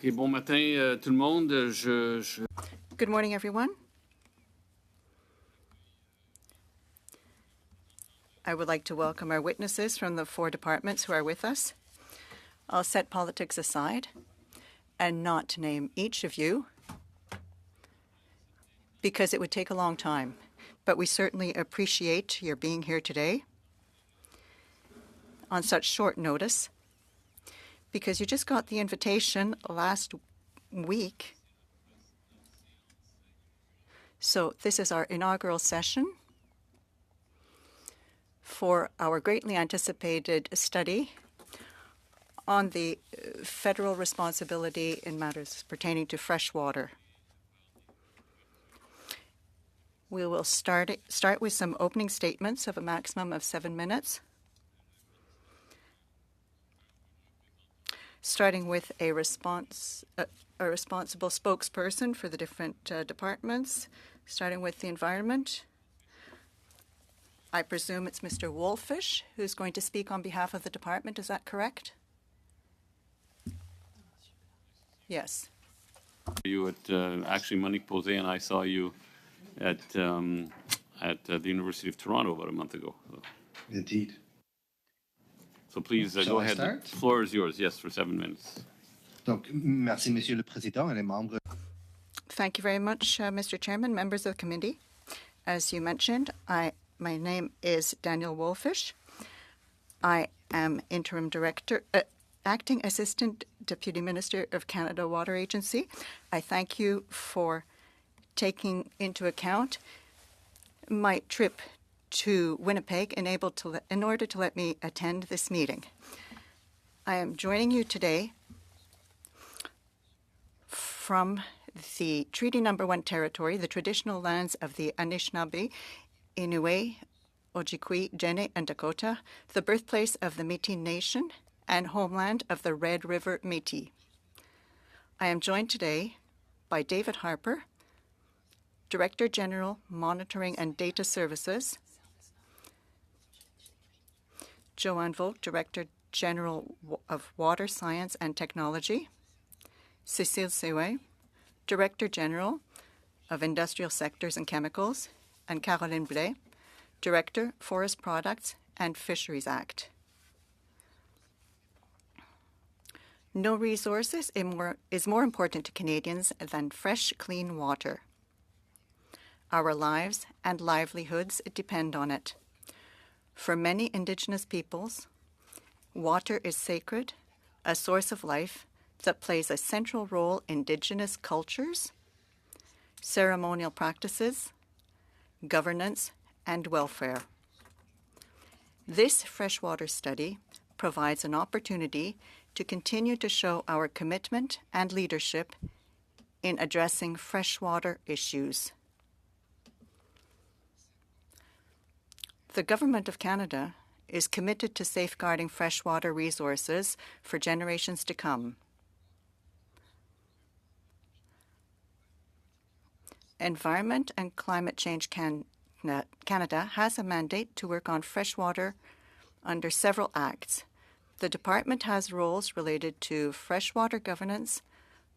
Okay, bon matin tout le monde. Good morning, everyone. I would like to welcome our witnesses from the 4 departments who are with us. I'll set politics aside and not name each of you because it would take a long time, but we certainly appreciate your being here today on such short notice because you just got the invitation last week. So this is our inaugural session for our greatly anticipated study on the federal responsibility in matters pertaining to fresh water. We will start with some opening statements of a maximum of 7 minutes, starting with a responsible spokesperson for the different departments, starting with the environment. I presume it's Mr. Wolfish who's going to speak on behalf of the department. Is that correct? Yes. You at actually Monique Posé and I saw you at the University of Toronto about a month ago. Indeed. So please go ahead. The floor is yours. Yes, for 7 minutes. Donc, merci, Monsieur le Président et les membres. Thank you very much, Mr. Chairman, members of the committee. As you mentioned, my name is Daniel Wolfish. I am Interim Director, Acting Assistant Deputy Minister of Canada Water Agency. I thank you for taking into account my trip to Winnipeg in order to let me attend this meeting. I am joining you today from the Treaty Number 1 territory, the traditional lands of the Anishinaabe, Inuit, Ojibwe, Dene, and Dakota, the birthplace of the Métis Nation and homeland of the Red River Métis. I am joined today by David Harper, Director General, Monitoring and Data Services, Joanne Volk, Director General of Water Science and Technology, Cécile Séoué, Director General of Industrial Sectors and Chemicals, and Caroline Blais, Director, Forest Products and Fisheries Act. No resource is more important to Canadians than fresh, clean water. Our lives and livelihoods depend on it. For many Indigenous peoples, water is sacred, a source of life that plays a central role in Indigenous cultures, ceremonial practices, governance, and welfare. This freshwater study provides an opportunity to continue to show our commitment and leadership in addressing freshwater issues. The Government of Canada is committed to safeguarding freshwater resources for generations to come. Environment and Climate Change Canada has a mandate to work on freshwater under several acts. The department has roles related to freshwater governance,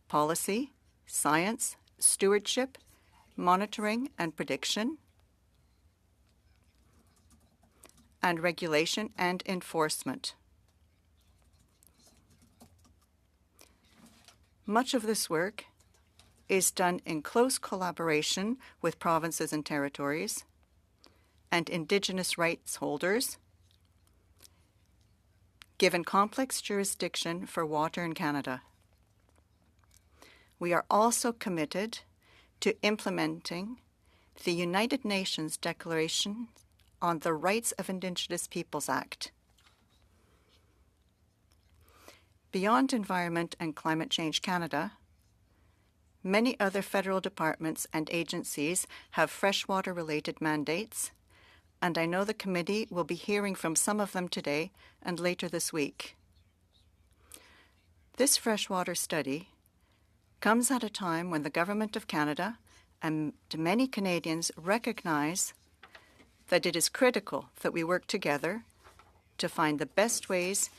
policy, science, stewardship, monitoring and prediction, and regulation and enforcement. Much of this work is done in close collaboration with provinces and territories and Indigenous rights holders, given complex jurisdiction for water in Canada. We are also committed to implementing the United Nations Declaration on the Rights of Indigenous Peoples Act. Beyond Environment and Climate Change Canada, many other federal departments and agencies have freshwater-related mandates, and I know the committee will be hearing from some of them today and later this week. This freshwater study comes at a time when the Government of Canada and many Canadians recognize that it is critical that we work together to find the best ways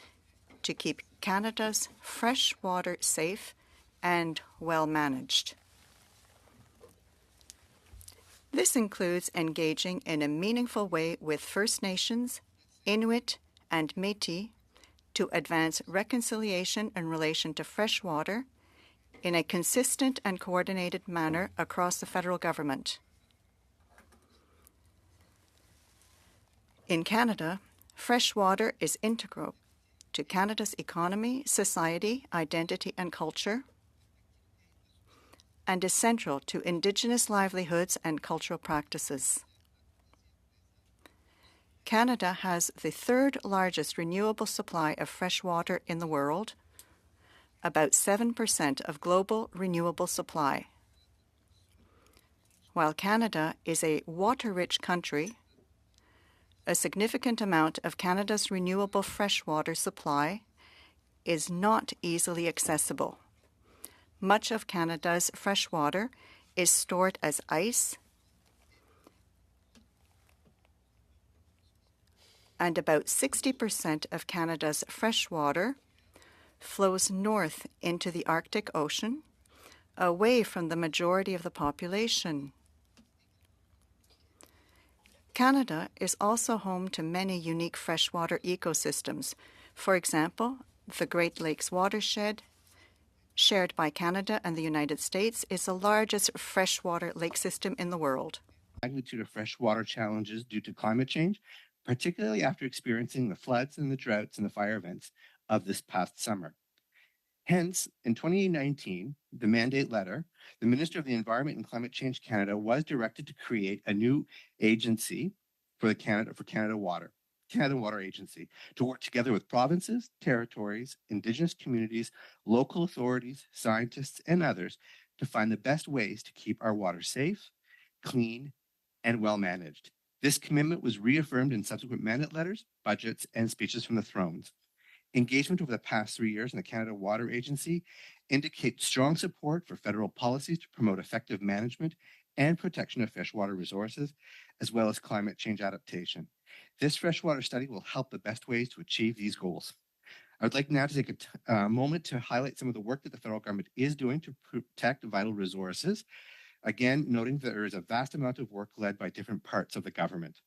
to keep Canada's fresh water safe and well managed. This includes engaging in a meaningful way with First Nations, Inuit, and Métis to advance reconciliation in relation to fresh water in a consistent and coordinated manner across the federal government. In Canada, fresh water is integral to Canada's economy, society, identity, and culture, and is central to Indigenous livelihoods and cultural practices. Canada has the third largest renewable supply of fresh water in the world, about 7% of global renewable supply. While Canada is a water-rich country, a significant amount of Canada's renewable freshwater supply is not easily accessible. Much of Canada's freshwater is stored as ice, and about 60% of Canada's freshwater flows north into the Arctic Ocean, away from the majority of the population. Canada is also home to many unique freshwater ecosystems. For example, the Great Lakes watershed, shared by Canada and the United States, is the largest freshwater lake system in the world. Magnitude of freshwater challenges due to climate change, particularly after experiencing the floods and the droughts and the fire events of this past summer. Hence, in 2019, the mandate letter, the Minister of the Environment and Climate Change Canada was directed to create a new agency for Canada Water Agency, to work together with provinces, territories, Indigenous communities, local authorities, scientists, and others to find the best ways to keep our water safe, clean, and well managed. This commitment was reaffirmed in subsequent mandate letters, budgets, and speeches from the thrones. Engagement over the past 3 years in the Canada Water Agency indicates strong support for federal policies to promote effective management and protection of freshwater resources, as well as climate change adaptation. This freshwater study will help the best ways to achieve these goals. I would like now to take a moment to highlight some of the work that the federal government is doing to protect vital resources. Again, noting that there is a vast amount of work led by different parts of the government.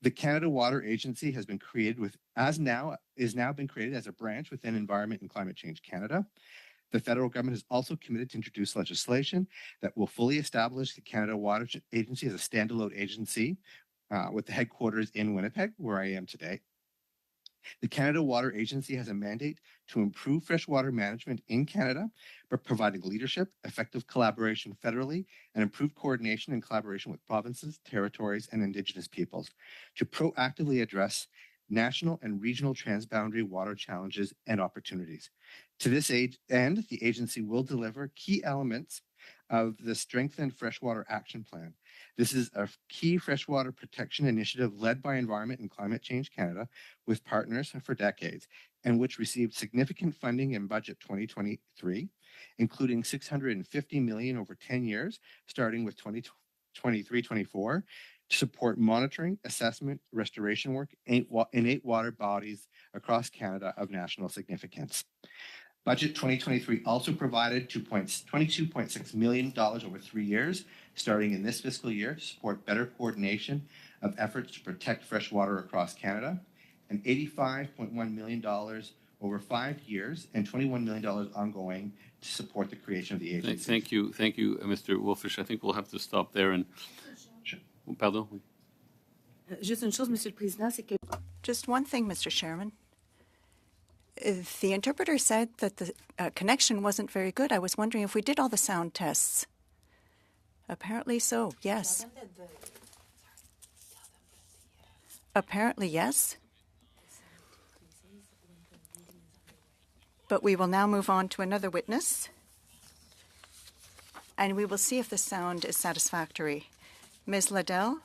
The Canada Water Agency has been created has now been created as a branch within Environment and Climate Change Canada. The federal government has also committed to introduce legislation that will fully establish the Canada Water Agency as a standalone agency with the headquarters in Winnipeg, where I am today. The Canada Water Agency has a mandate to improve freshwater management in Canada by providing leadership, effective collaboration federally, and improved coordination and collaboration with provinces, territories, and Indigenous peoples to proactively address national and regional transboundary water challenges and opportunities. To this end, the agency will deliver key elements of the Strengthened Freshwater Action Plan. This is a key freshwater protection initiative led by Environment and Climate Change Canada with partners for decades, and which received significant funding in Budget 2023, including $650 million over 10 years, starting with 2023-24, to support monitoring, assessment, restoration work in 8 water bodies across Canada of national significance. Budget 2023 also provided $22.6 million over 3 years, starting in this fiscal year, to support better coordination of efforts to protect fresh water across Canada, and $85.1 million over 5 years, and $21 million ongoing to support the creation of the agency. Thank you, Mr. Wolfish. I think we'll have to stop there. And Sure. Pardon? Juste une chose, Monsieur le Président, c'est que Just one thing, Mr. Chairman. The interpreter said that the connection wasn't very good. I was wondering if we did all the sound tests. Apparently so, yes. Apparently yes. But we will now move on to another witness, and we will see if the sound is satisfactory. Ms. Liddell,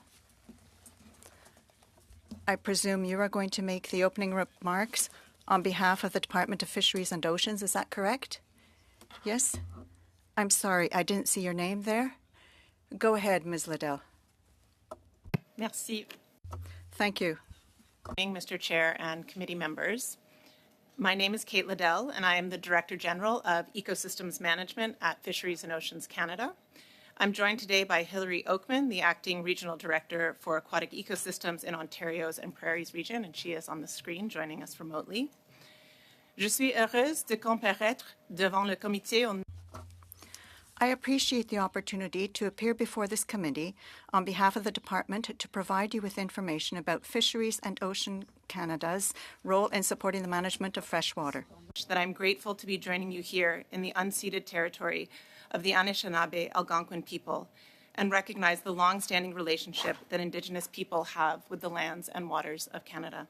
I presume you are going to make the opening remarks on behalf of the Department of Fisheries and Oceans. Is that correct? Yes? I'm sorry, I didn't see your name there. Go ahead, Ms. Liddell. Merci. Thank you. Mr. Chair and committee members. My name is Kate Liddell, and I am the Director General of Ecosystems Management at Fisheries and Oceans Canada. I'm joined today by Hilary Oakman, the Acting Regional Director for Aquatic Ecosystems in Ontario's and Prairies region, and she is on the screen joining us remotely. Je suis heureuse de comparaître devant le comité au... I appreciate the opportunity to appear before this committee on behalf of the Department to provide you with information about Fisheries and Ocean Canada's role in supporting the management of freshwater. That I'm grateful to be joining you here in the unceded territory of the Anishinaabe Algonquin people and recognize the long-standing relationship that Indigenous people have with the lands and waters of Canada.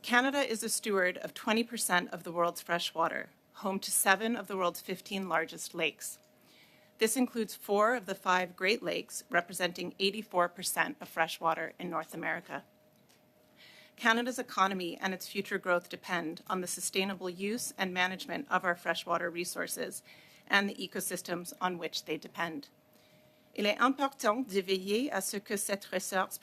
Canada is a steward of 20% of the world's fresh water, home to 7 of the world's 15 largest lakes. This includes 4 of the 5 Great Lakes, representing 84% of fresh water in North America. Canada's economy and its future growth depend on the sustainable use and management of our freshwater resources and the ecosystems on which they depend. Il est important de veiller à ce que cette ressource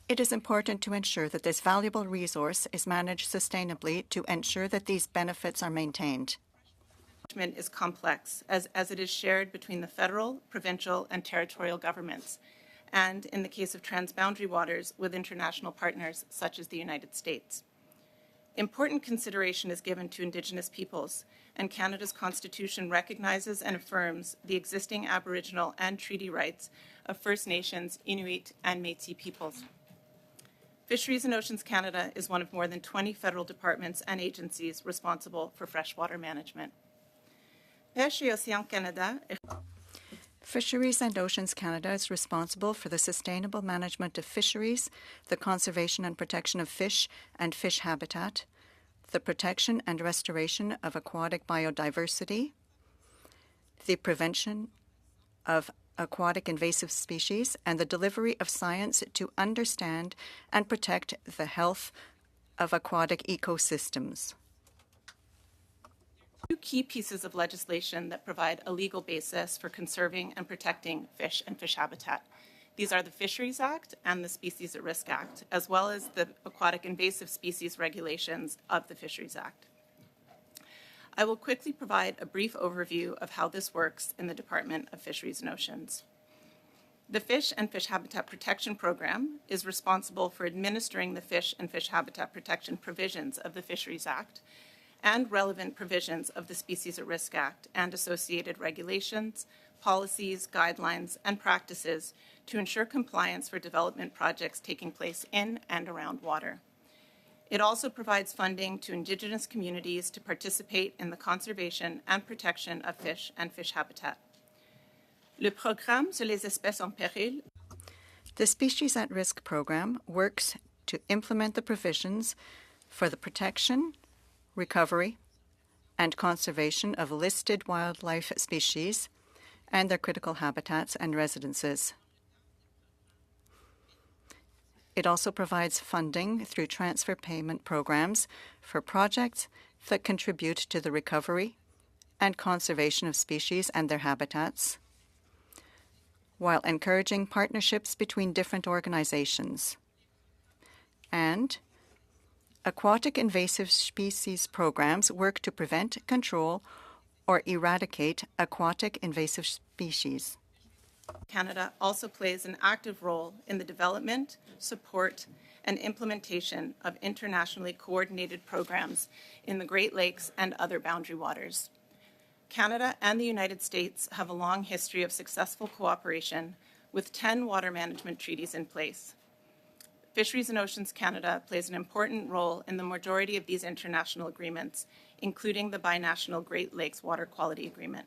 It is important to ensure that this valuable resource is managed sustainably to ensure that these benefits are maintained. Management is complex as it is shared between the federal, provincial, and territorial governments, and in the case of transboundary waters with international partners such as the United States. Important consideration is given to Indigenous peoples, and Canada's Constitution recognizes and affirms the existing Aboriginal and treaty rights of First Nations, Inuit, and Métis peoples. Fisheries and Oceans Canada is one of more than 20 federal departments and agencies responsible for freshwater management. Pêche et Océans Canada. Fisheries and Oceans Canada is responsible for the sustainable management of fisheries, the conservation and protection of fish and fish habitat, the protection and restoration of aquatic biodiversity, the prevention of aquatic invasive species, and the delivery of science to understand and protect the health of aquatic ecosystems. 2 key pieces of legislation that provide a legal basis for conserving and protecting fish and fish habitat. These are the Fisheries Act and the Species at Risk Act, as well as the aquatic invasive species regulations of the Fisheries Act. I will quickly provide a brief overview of how this works in the Department of Fisheries and Oceans. The Fish and Fish Habitat Protection Program is responsible for administering the fish and fish habitat protection provisions of the Fisheries Act and relevant provisions of the Species at Risk Act and associated regulations, policies, guidelines, and practices to ensure compliance for development projects taking place in and around water. It also provides funding to Indigenous communities to participate in the conservation and protection of fish and fish habitat. Le programme sur les espèces en péril. The Species at Risk program works to implement the provisions for the protection, recovery, and conservation of listed wildlife species and their critical habitats and residences. It also provides funding through transfer payment programs for projects that contribute to the recovery and conservation of species and their habitats, while encouraging partnerships between different organizations. And aquatic invasive species programs work to prevent, control, or eradicate aquatic invasive species. Canada also plays an active role in the development, support, and implementation of internationally coordinated programs in the Great Lakes and other boundary waters. Canada and the United States have a long history of successful cooperation with 10 water management treaties in place. Fisheries and Oceans Canada plays an important role in the majority of these international agreements, including the binational Great Lakes Water Quality Agreement.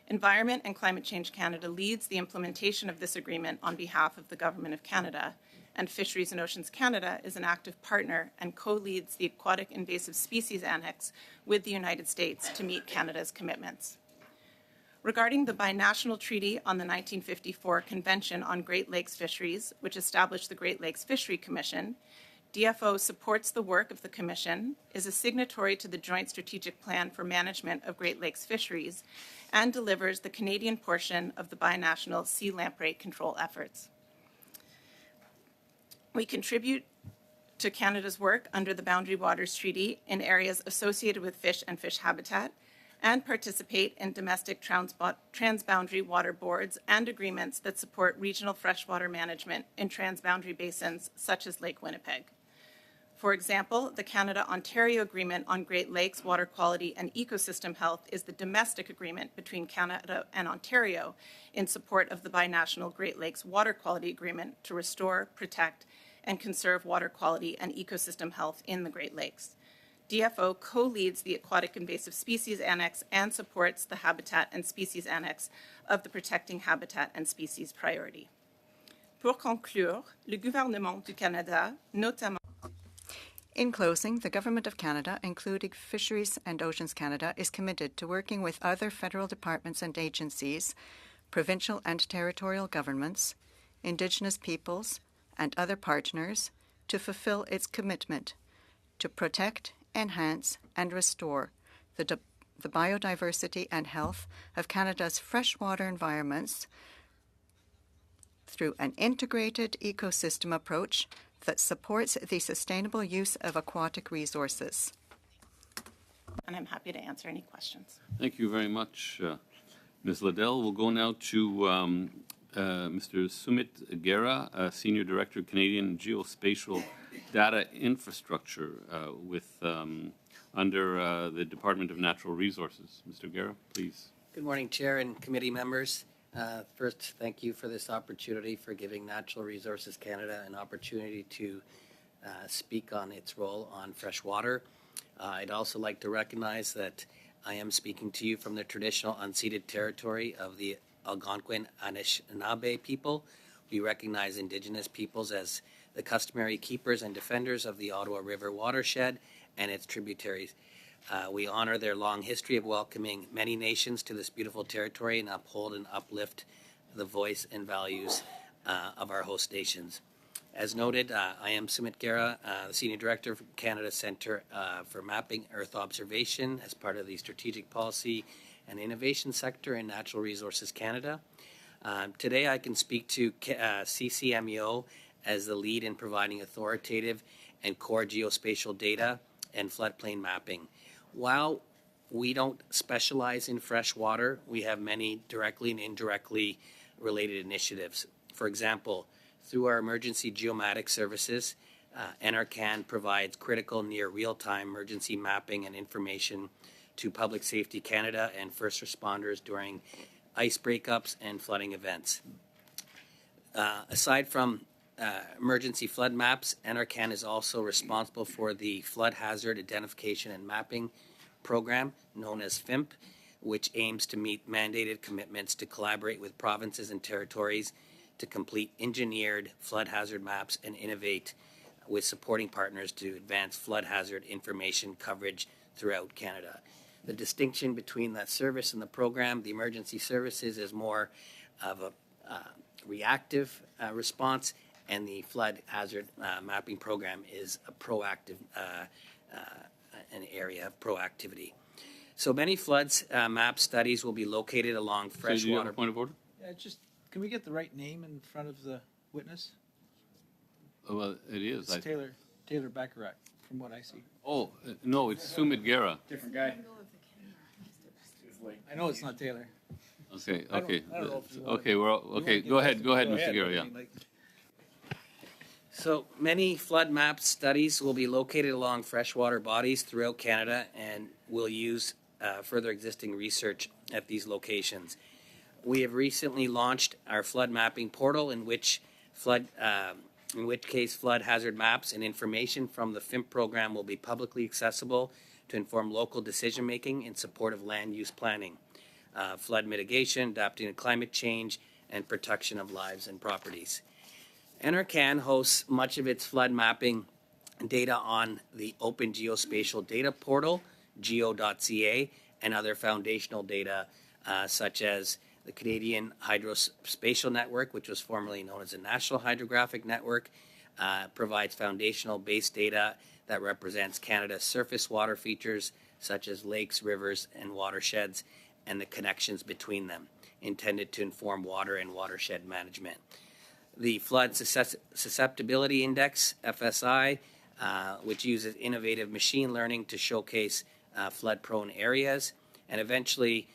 Environment and Climate Change Canada leads the implementation of this agreement on behalf of the Government of Canada, and Fisheries and Oceans Canada is an active partner and co-leads the Aquatic Invasive Species Annex with the United States to meet Canada's commitments. Regarding the binational treaty on the 1954 Convention on Great Lakes Fisheries, which established the Great Lakes Fishery Commission, DFO supports the work of the Commission, is a signatory to the Joint Strategic Plan for Management of Great Lakes Fisheries, and delivers the Canadian portion of the binational sea lamprey control efforts. We contribute to Canada's work under the Boundary Waters Treaty in areas associated with fish and fish habitat, and participate in domestic transboundary water boards and agreements that support regional freshwater management in transboundary basins such as Lake Winnipeg. For example, the Canada-Ontario Agreement on Great Lakes Water Quality and Ecosystem Health is the domestic agreement between Canada and Ontario in support of the binational Great Lakes Water Quality Agreement to restore, protect, and conserve water quality and ecosystem health in the Great Lakes. DFO co-leads the Aquatic Invasive Species Annex and supports the Habitat and Species Annex of the Protecting Habitat and Species Priority. Pour conclure, le gouvernement du Canada, notamment. In closing, the Government of Canada, including Fisheries and Oceans Canada, is committed to working with other federal departments and agencies, provincial and territorial governments, Indigenous peoples, and other partners to fulfill its commitment to protect, enhance, and restore the biodiversity and health of Canada's freshwater environments through an integrated ecosystem approach that supports the sustainable use of aquatic resources. And I'm happy to answer any questions. Thank you very much, Ms. Liddell. We'll go now to Mr. Sumit Gera, Senior Director, Canadian Geospatial Data Infrastructure under the Department of Natural Resources. Mr. Gera, please. Good morning, Chair and committee members. First, thank you for this opportunity for giving Natural Resources Canada an opportunity to speak on its role on fresh water. I'd also like to recognize that I am speaking to you from the traditional unceded territory of the Algonquin Anishinaabe people. We recognize Indigenous peoples as the customary keepers and defenders of the Ottawa River watershed and its tributaries. We honor their long history of welcoming many nations to this beautiful territory and uphold and uplift the voice and values of our host nations. As noted, I am Sumit Gera, the Senior Director of Canada Centre for Mapping Earth Observation as part of the Strategic Policy and Innovation Sector in Natural Resources Canada. Today I can speak to CCMEO as the lead in providing authoritative and core geospatial data and floodplain mapping. While we don't specialize in fresh water, we have many directly and indirectly related initiatives. For example, through our emergency geomatic services, NRCan provides critical near real-time emergency mapping and information to Public Safety Canada and first responders during ice breakups and flooding events. Aside from emergency flood maps, NRCan is also responsible for the Flood Hazard Identification and Mapping Program, known as FIMP, which aims to meet mandated commitments to collaborate with provinces and territories to complete engineered flood hazard maps and innovate with supporting partners to advance flood hazard information coverage throughout Canada. The distinction between that service and the program, the emergency services, is more of a reactive response, and the flood hazard mapping program is a proactive, an area of proactivity. So many floods map studies will be located along freshwater. Do you have a point of order? Yeah, can we get the right name in front of the witness? Oh, well, it is. It's Taylor Baccarat, from what I see. Oh, no, it's Sumit Gera. Different guy. I know it's not Taylor. Okay, I don't okay. know if you want- Okay, okay, go ahead, Mr. Gera, yeah. So many flood map studies will be located along freshwater bodies throughout Canada and will use further existing research at these locations. We have recently launched our flood mapping portal, in which case flood hazard maps and information from the FIMP program will be publicly accessible to inform local decision making in support of land use planning, flood mitigation, adapting to climate change, and protection of lives and properties. NRCan hosts much of its flood mapping data on the Open Geospatial Data Portal, geo.ca, and other foundational data such as the Canadian Hydrospatial Network, which was formerly known as the National Hydrographic Network, provides foundational base data that represents Canada's surface water features such as lakes, rivers, and watersheds, and the connections between them, intended to inform water and watershed management. The Flood Susceptibility Index, FSI, which uses innovative machine learning to showcase flood-prone areas. And eventually,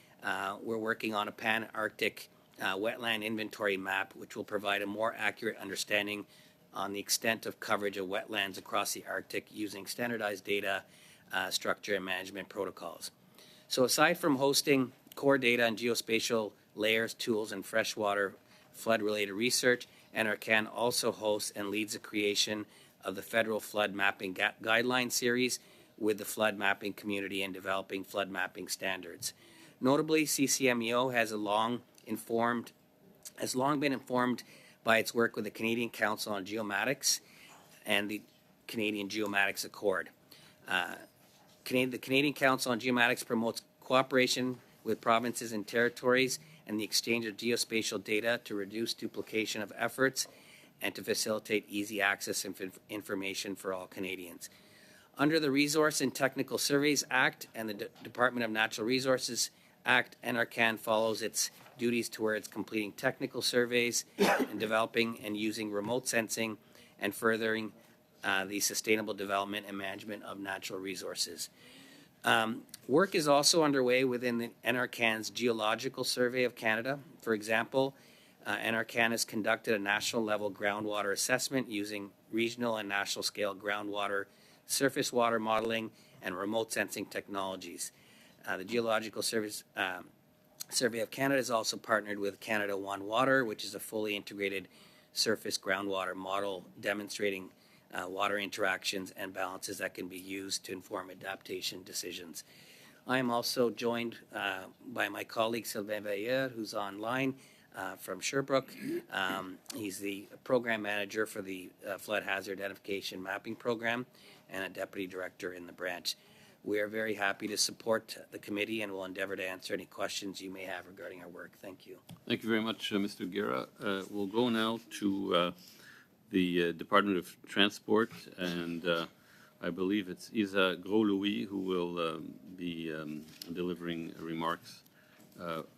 we're working on a pan-Arctic wetland inventory map, which will provide a more accurate understanding on the extent of coverage of wetlands across the Arctic using standardized data structure and management protocols. So aside from hosting core data and geospatial layers, tools, and freshwater flood-related research, NRCan also hosts and leads the creation of the Federal Flood Mapping Guideline Series with the flood mapping community and developing flood mapping standards. Notably, CCMEO has long been informed by its work with the Canadian Council on Geomatics and the Canadian Geomatics Accord. The Canadian Council on Geomatics promotes cooperation with provinces and territories and the exchange of geospatial data to reduce duplication of efforts and to facilitate easy access to information for all Canadians. Under the Resource and Technical Surveys Act and the Department of Natural Resources Act, NRCan follows its duties towards completing technical surveys and developing and using remote sensing and furthering the sustainable development and management of natural resources. Work is also underway within the NRCan's Geological Survey of Canada. For example, NRCan has conducted a national level groundwater assessment using regional and national scale groundwater, surface water modeling, and remote sensing technologies. The Geological Survey of Canada is also partnered with Canada One Water, which is a fully integrated surface groundwater model demonstrating water interactions and balances that can be used to inform adaptation decisions. I am also joined by my colleague Sylvain Veilleur, who's online from Sherbrooke. He's the program manager for the Flood Hazard Identification Mapping Program and a deputy director in the branch. We are very happy to support the committee and will endeavor to answer any questions you may have regarding our work. Thank you. Thank you very much, Mr. Guerra. We'll go now to the Department of Transport, and I believe it's Isa Gros-Louis who will be delivering remarks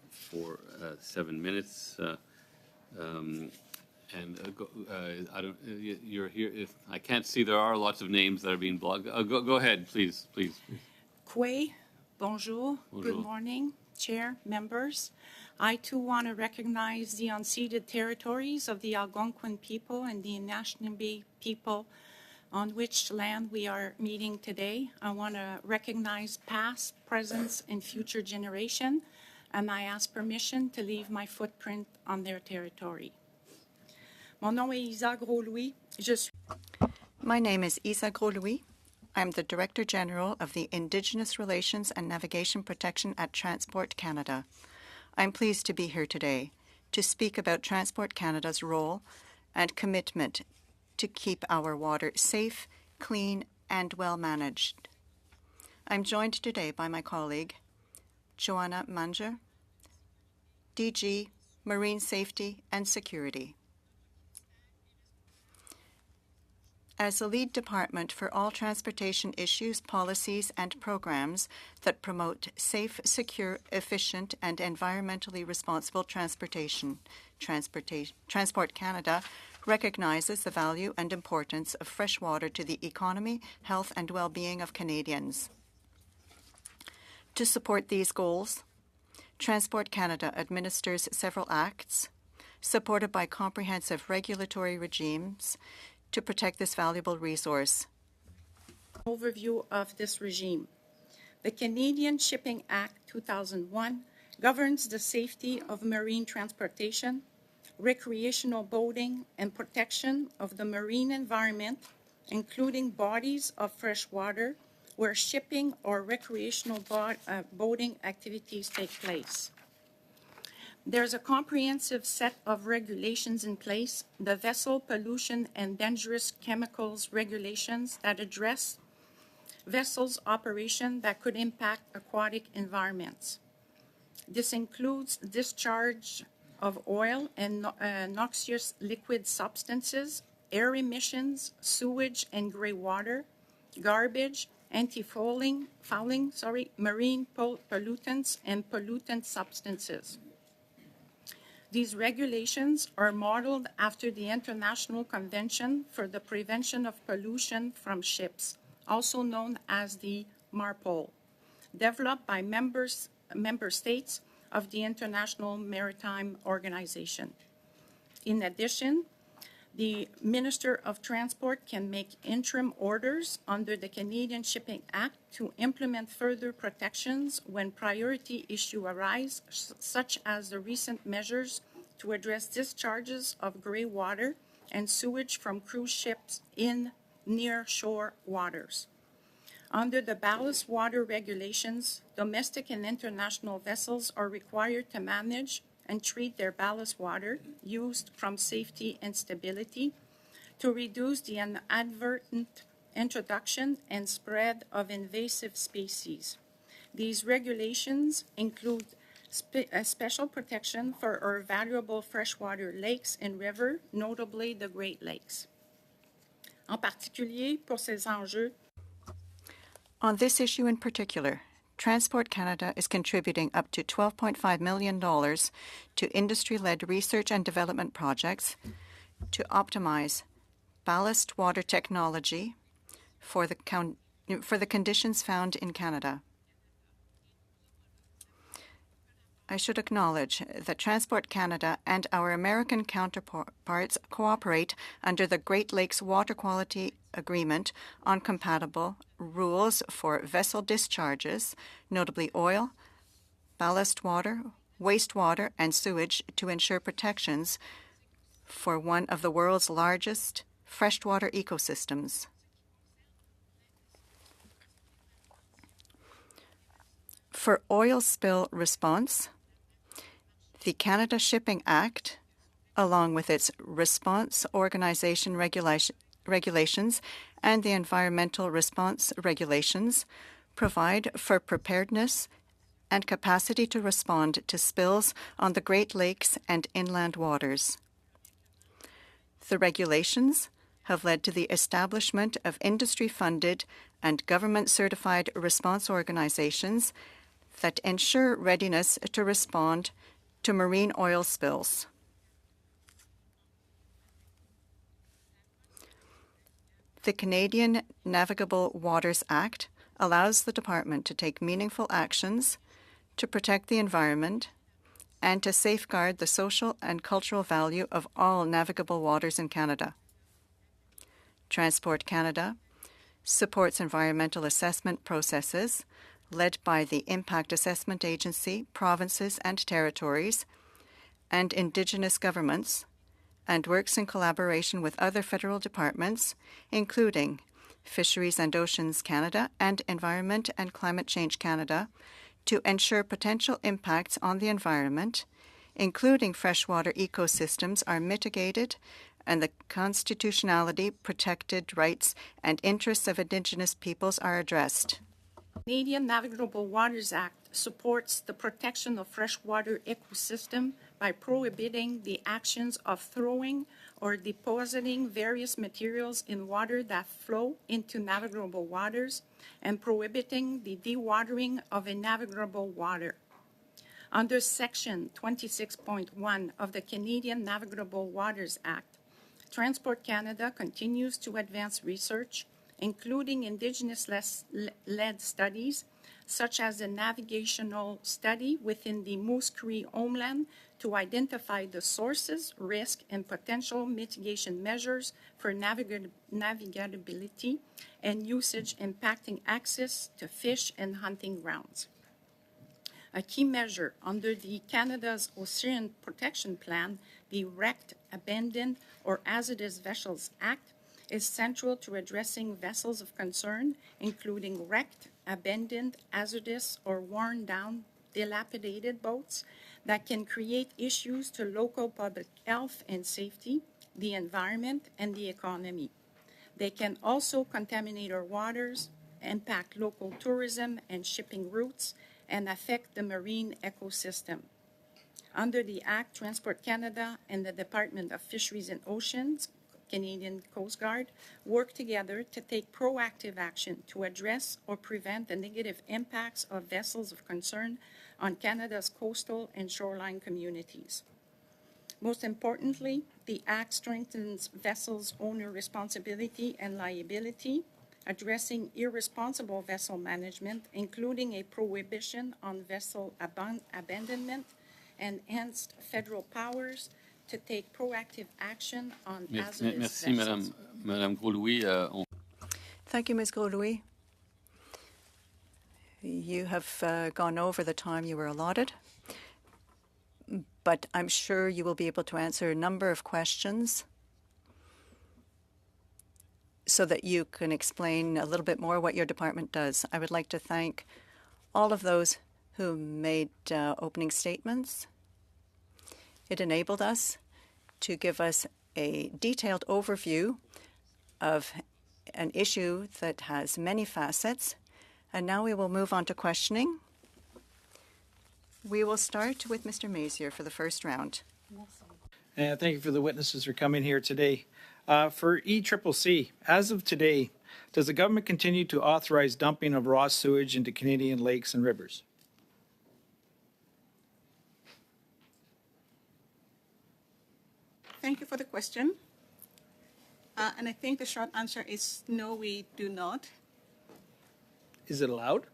for 7 minutes. I don't. You're here. If I can't see, there are lots of names that are being blocked. Go ahead, please. Kwei, bonjour. Bonjour. Good morning, Chair, members. I too want to recognize the unceded territories of the Algonquin people and the Anishinaabe people on which land we are meeting today. I want to recognize past, present, and future generation, and I ask permission to leave my footprint on their territory. Mon nom est Isa Gros-Louis. My name is Isa Gros-Louis. I'm the Director General of the Indigenous Relations and Navigation Protection at Transport Canada. I'm pleased to be here today to speak about Transport Canada's role and commitment to keep our water safe, clean, and well managed. I'm joined today by my colleague, Joanna Manger, DG, Marine Safety and Security. As the lead department for all transportation issues, policies, and programs that promote safe, secure, efficient, and environmentally responsible transportation, Transport Canada recognizes the value and importance of fresh water to the economy, health, and well-being of Canadians. To support these goals, Transport Canada administers several acts, supported by comprehensive regulatory regimes, to protect this valuable resource. Overview of this regime. The Canadian Shipping Act 2001 governs the safety of marine transportation, recreational boating, and protection of the marine environment, including bodies of fresh water where shipping or recreational boating activities take place. There's a comprehensive set of regulations in place, the Vessel Pollution and Dangerous Chemicals Regulations, that address vessels' operation that could impact aquatic environments. This includes discharge of oil and noxious liquid substances, air emissions, sewage and gray water, garbage, anti-fouling, marine pollutants, and pollutant substances. These regulations are modeled after the International Convention for the Prevention of Pollution from Ships, also known as the MARPOL, developed by member states of the International Maritime Organization. In addition, the Minister of Transport can make interim orders under the Canadian Shipping Act to implement further protections when priority issues arise, such as the recent measures to address discharges of gray water and sewage from cruise ships in near-shore waters. Under the ballast water regulations, domestic and international vessels are required to manage and treat their ballast water used from safety and stability to reduce the inadvertent introduction and spread of invasive species. These regulations include special protection for our valuable freshwater lakes and rivers, notably the Great Lakes. En particulier, pour ces enjeux, on this issue in particular, Transport Canada is contributing up to $12.5 million to industry-led research and development projects to optimize ballast water technology for the conditions found in Canada. I should acknowledge that Transport Canada and our American counterparts cooperate under the Great Lakes Water Quality Agreement on compatible rules for vessel discharges, notably oil, ballast water, wastewater, and sewage, to ensure protections for one of the world's largest freshwater ecosystems. For oil spill response, the Canada Shipping Act, along with its Response Organization regulations and the Environmental Response regulations, provide for preparedness and capacity to respond to spills on the Great Lakes and inland waters. The regulations have led to the establishment of industry-funded and government-certified response organizations that ensure readiness to respond to marine oil spills. The Canadian Navigable Waters Act allows the Department to take meaningful actions to protect the environment and to safeguard the social and cultural value of all navigable waters in Canada. Transport Canada supports environmental assessment processes led by the Impact Assessment Agency, provinces and territories, and Indigenous governments, and works in collaboration with other federal departments, including Fisheries and Oceans Canada and Environment and Climate Change Canada, to ensure potential impacts on the environment, including freshwater ecosystems, are mitigated and the constitutionality, protected rights, and interests of Indigenous peoples are addressed. Canadian Navigable Waters Act supports the protection of freshwater ecosystem by prohibiting the actions of throwing or depositing various materials in water that flow into navigable waters and prohibiting the dewatering of a navigable water. Under Section 26.1 of the Canadian Navigable Waters Act, Transport Canada continues to advance research, including Indigenous-led studies, such as the navigational study within the Moose Cree homeland to identify the sources, risk, and potential mitigation measures for navigability and usage impacting access to fish and hunting grounds. A key measure under the Canada's Ocean Protection Plan, the Wrecked, Abandoned, or Hazardous Vessels Act, is central to addressing vessels of concern, including wrecked, abandoned, hazardous, or worn-down, dilapidated boats that can create issues to local public health and safety, the environment, and the economy. They can also contaminate our waters, impact local tourism and shipping routes, and affect the marine ecosystem. Under the Act, Transport Canada and the Department of Fisheries and Oceans, Canadian Coast Guard, work together to take proactive action to address or prevent the negative impacts of vessels of concern on Canada's coastal and shoreline communities. Most importantly, the Act strengthens vessels' owner responsibility and liability, addressing irresponsible vessel management, including a prohibition on vessel abandonment, and enhanced federal powers to take proactive action on hazardous Merci, vessels. Madame Gros-Louis. Thank you, Ms. Gros-Louis. You have gone over the time you were allotted, but I'm sure you will be able to answer a number of questions so that you can explain a little bit more what your department does. I would like to thank all of those who made opening statements. It enabled us to give us a detailed overview of an issue that has many facets. And now we will move on to questioning. We will start with Mr. Mazier for the first round. And thank you for the witnesses for coming here today. For ECCC, as of today, does the government continue to authorize dumping of raw sewage into Canadian lakes and rivers? Thank you for the question. And I think the short answer is no, we do not. Is it allowed?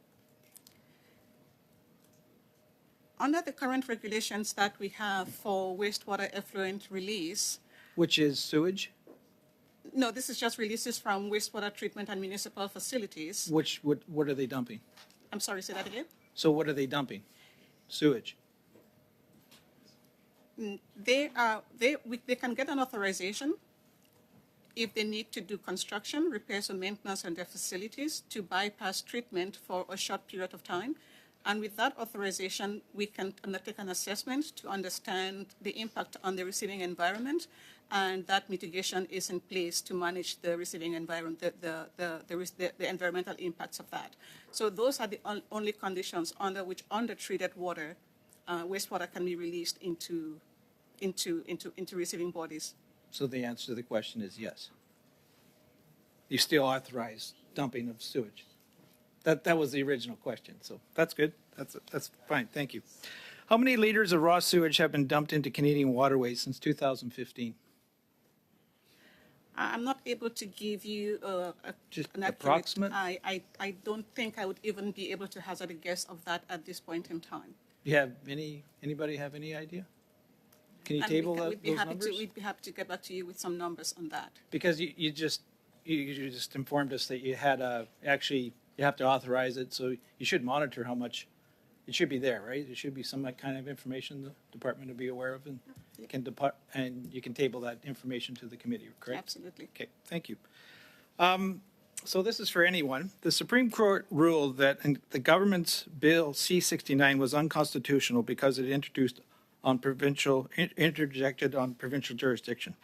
Under the current regulations that we have for wastewater effluent release, Which is sewage? no, this is just releases from wastewater treatment and municipal facilities. What are they dumping? I'm sorry, say that again? So what are they dumping? Sewage. They can get an authorization if they need to do construction, repairs, or maintenance on their facilities to bypass treatment for a short period of time. And with that authorization, we can undertake an assessment to understand the impact on the receiving environment, and that mitigation is in place to manage the receiving environment, the environmental impacts of that. So those are the only conditions under which undertreated water, wastewater can be released into receiving bodies. So the answer to the question is yes. You still authorize dumping of sewage. That was the original question, so that's good. That's fine, thank you. How many liters of raw sewage have been dumped into Canadian waterways since 2015? I'm not able to give you Just an accurate, approximate? I don't think I would even be able to hazard a guess of that at this point in time. You have anybody have any idea? Can you table those numbers? We'd be happy to get back to you with some numbers on that. Because you just informed us that you had actually you have to authorize it, so you should monitor how much. It should be there, right? There should be some kind of information the department to be aware of, and you can table that information to the committee, correct? Absolutely. Okay, thank you. So this is for anyone. The Supreme Court ruled that the government's Bill C-69 was unconstitutional because it interjected on provincial jurisdiction.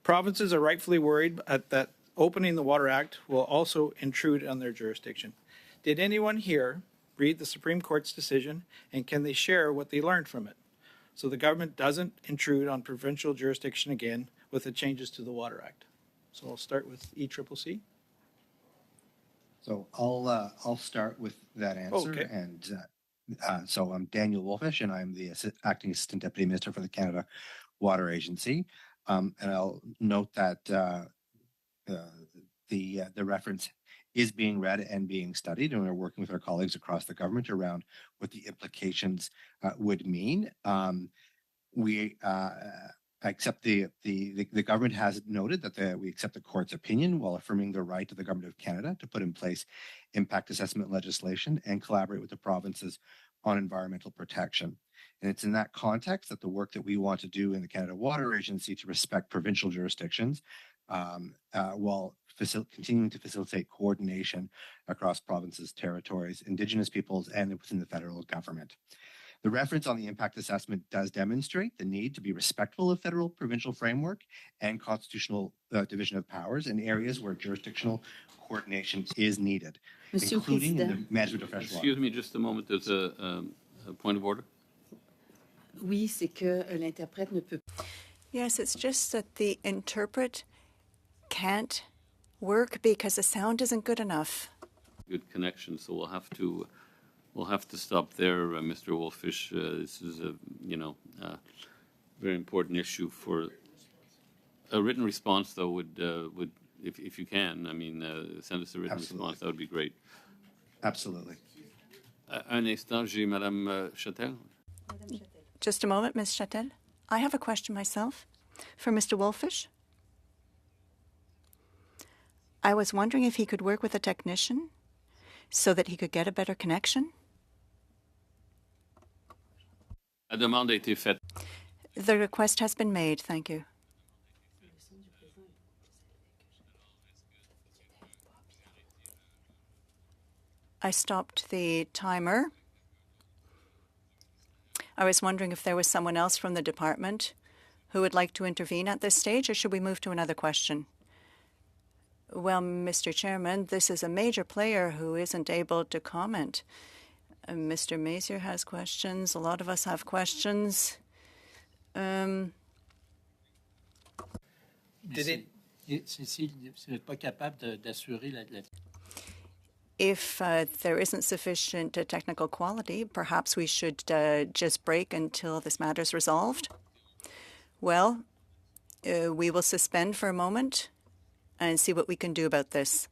Provinces are rightfully worried that opening the Water Act will also intrude on their jurisdiction. Did anyone here read the Supreme Court's decision, and can they share what they learned from it? So the government doesn't intrude on provincial jurisdiction again with the changes to the Water Act. So I'll start with ECCC. So I'll start with that answer. Okay. And so I'm Daniel Wolfish, and I'm the Acting Assistant Deputy Minister for the Canada Water Agency. And I'll note that the reference is being read and being studied, and we're working with our colleagues across the government around what the implications would mean. We accept the government has noted that we accept the court's opinion while affirming the right of the government of Canada to put in place impact assessment legislation and collaborate with the provinces on environmental protection. And it's in that context that the work that we want to do in the Canada Water Agency to respect provincial jurisdictions while continuing to facilitate coordination across provinces, territories, Indigenous peoples, and within the federal government. The reference on the impact assessment does demonstrate the need to be respectful of federal provincial framework and constitutional division of powers in areas where jurisdictional coordination is needed, Monsieur including in the Président. management of fresh water. Excuse me just a moment. There's a point of order. Oui, c'est que l'interprète ne peut Yes, it's just that the interpret can't work because the sound isn't good enough. Good connection, so we'll have to stop there, Mr. Wolfish. This is very important issue. For a written response, though, would if you can, I mean, send us a written response. That would be great. Absolutely. Un instant, j'ai Madame Châtel. Just a moment, Ms. Châtel. I have a question myself for Mr. Wolfish. I was wondering if he could work with a technician so that he could get a better connection. La demande a été faite. The request has been made. Thank you. I stopped the timer. I was wondering if there was someone else from the department who would like to intervene at this stage, or should we move to another question? Well, Mr. Chairman, this is a major player who isn't able to comment. Mr. Mazier has questions. A lot of us have questions. S'il n'est pas capable d'assurer la If there isn't sufficient technical quality, perhaps we should just break until this matter is resolved. Well, we will suspend for a moment and see what we can do about this.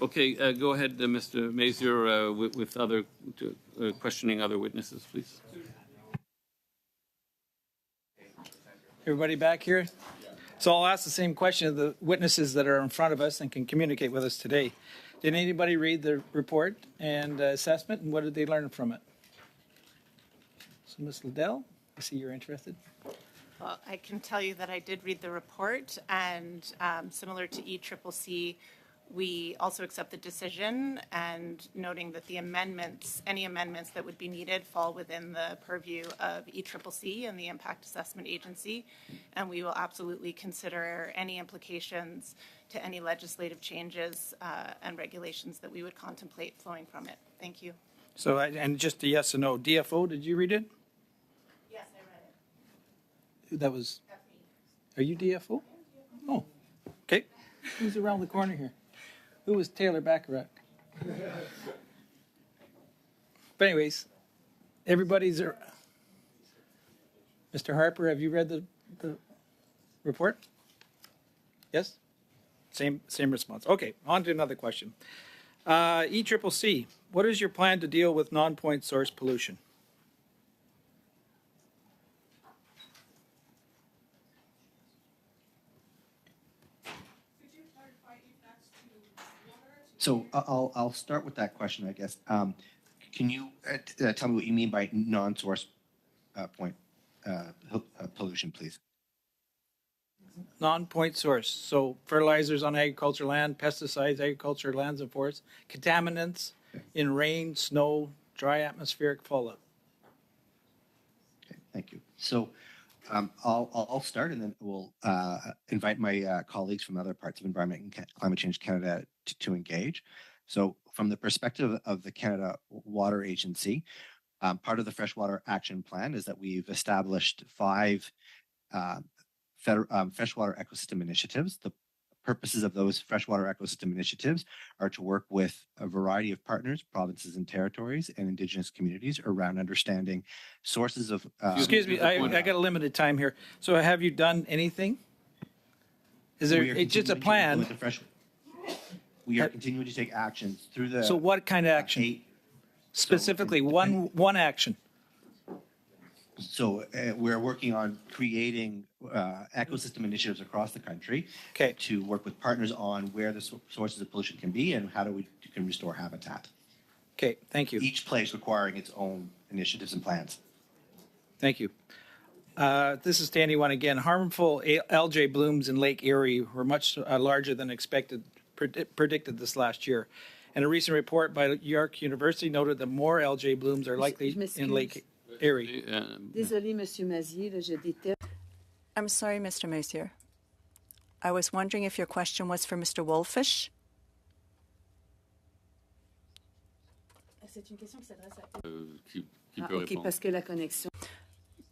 Okay, go ahead, Mr. Mazier, with other questioning other witnesses, please. Everybody back here? So I'll ask the same question of the witnesses that are in front of us and can communicate with us today. Did anybody read the report and assessment, and what did they learn from it? So Ms. Liddell, I see you're interested. Well, I can tell you that I did read the report, and similar to ECCC, We also accept the decision and noting that any amendments that would be needed fall within the purview of ECCC and the Impact Assessment Agency. And we will absolutely consider any implications to any legislative changes and regulations that we would contemplate flowing from it. Thank you. So, and just a yes or no. DFO, did you read it? Yes, I read it. That was, That's me. are you DFO? Oh, okay. Who's around the corner here? Who was Taylor Baccarat? But anyways, everybody's, Mr. Harper, have you read the report? Yes? Same response. Okay, on to another question. ECCC, what is your plan to deal with non-point source pollution? So I'll start with that question, I guess. Can you tell me what you mean by non-source point pollution, please? Non-point source, so fertilizers on agriculture land, pesticides, agriculture lands and forests, contaminants in rain, snow, dry atmospheric fallout. Okay, thank you. So I'll start, and then we'll invite my colleagues from other parts of Environment and Climate Change Canada to engage. So from the perspective of the Canada Water Agency, part of the Freshwater Action Plan is that we've established 5 freshwater ecosystem initiatives. The purposes of those freshwater ecosystem initiatives are to work with a variety of partners, provinces and territories, and Indigenous communities around understanding sources of. Excuse me, I got a limited time here. So have you done anything? Is there, it's just a plan? We are continuing to take actions through the. So what kind of action? Specifically, one action. So we're working on creating ecosystem initiatives across the country to work with partners on where the sources of pollution can be and how do we can restore habitat. Okay, thank you. Each place requiring its own initiatives and plans. Thank you. This is standing one again. Harmful algae blooms in Lake Erie were much larger than expected, predicted this last year. And a recent report by York University noted that more algae blooms are likely in Lake Erie. Désolé, Monsieur Mazier, là, je déteste. I'm sorry, Mr. Mercier. I was wondering if your question was for Mr. Wolfish. C'est une question qui s'adresse à... Qui peut OK, répondre? parce que la connexion...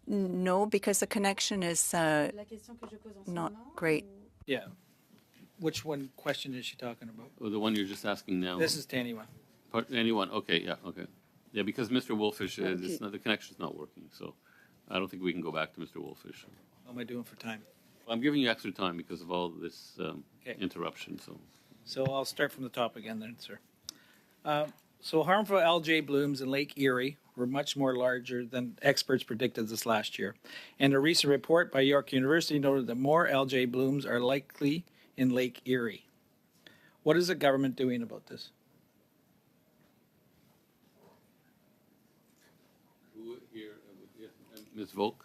No, because the connection is La question que je pose en ce not moment, great. Yeah. Which one question is she talking about? Oh, the one you're just asking now. This is Tanywan. Anyone? Okay, yeah, okay. Yeah, because Mr. Wolfish, Okay. the connection's not working, so I don't think we can go back to Mr. Wolfish. How am I doing for time? I'm giving you extra time because of all this interruption, so. So I'll start from the top again then, sir. So harmful algae blooms in Lake Erie were much more larger than experts predicted this last year. And a recent report by York University noted that more algae blooms are likely in Lake Erie. What is the government doing about this? Who here? Ms. Volk?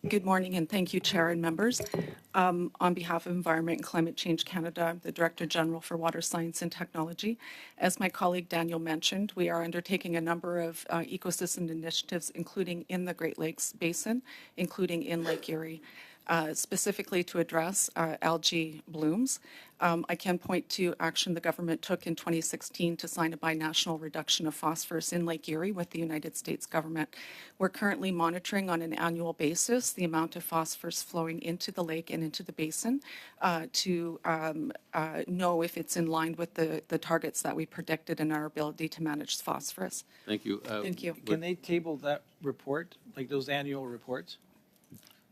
Good morning, and thank you, Chair and members. On behalf of Environment and Climate Change Canada, I'm the Director General for Water Science and Technology. As my colleague Daniel mentioned, we are undertaking a number of ecosystem initiatives, including in the Great Lakes Basin, including in Lake Erie. Specifically to address algae blooms. I can point to action the government took in 2016 to sign a binational reduction of phosphorus in Lake Erie with the United States government. We're currently monitoring on an annual basis the amount of phosphorus flowing into the lake and into the basin to know if it's in line with the targets that we predicted and our ability to manage phosphorus. Thank you. Thank you. Can they table that report, like those annual reports?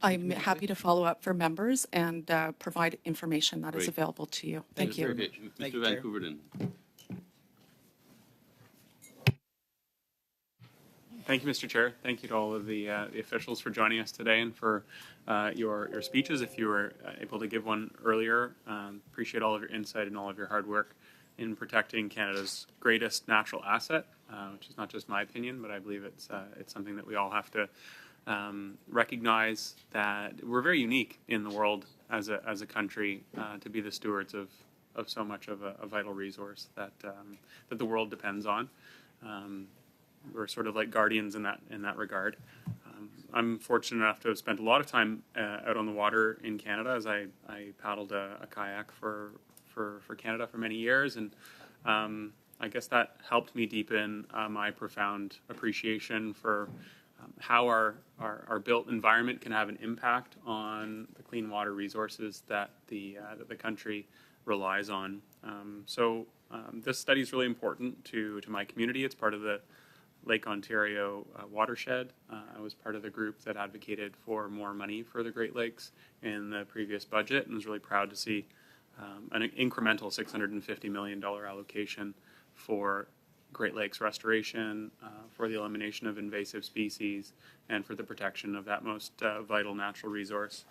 I'm happy to follow up for members and provide information that is Great. available to you. Thank you. Okay, Thank Mr. you, Chair. Vancouverden. Thank you, Mr. Chair. Thank you to all of the officials for joining us today and for your speeches. If you were able to give one earlier, appreciate all of your insight and all of your hard work in protecting Canada's greatest natural asset, which is not just my opinion, but I believe it's something that we all have to recognize that we're very unique in the world as a country to be the stewards of so much of a vital resource that the world depends on. We're sort of like guardians in that regard. I'm fortunate enough to have spent a lot of time out on the water in Canada, as I paddled a kayak for Canada for many years, and I guess that helped me deepen my profound appreciation for how our built environment can have an impact on the clean water resources that the country relies on. This study is really important to my community. It's part of the Lake Ontario watershed. I was part of the group that advocated for more money for the Great Lakes in the previous budget, and was really proud to see an incremental $650 million allocation for Great Lakes restoration, for the elimination of invasive species, and for the protection of that most vital natural resource.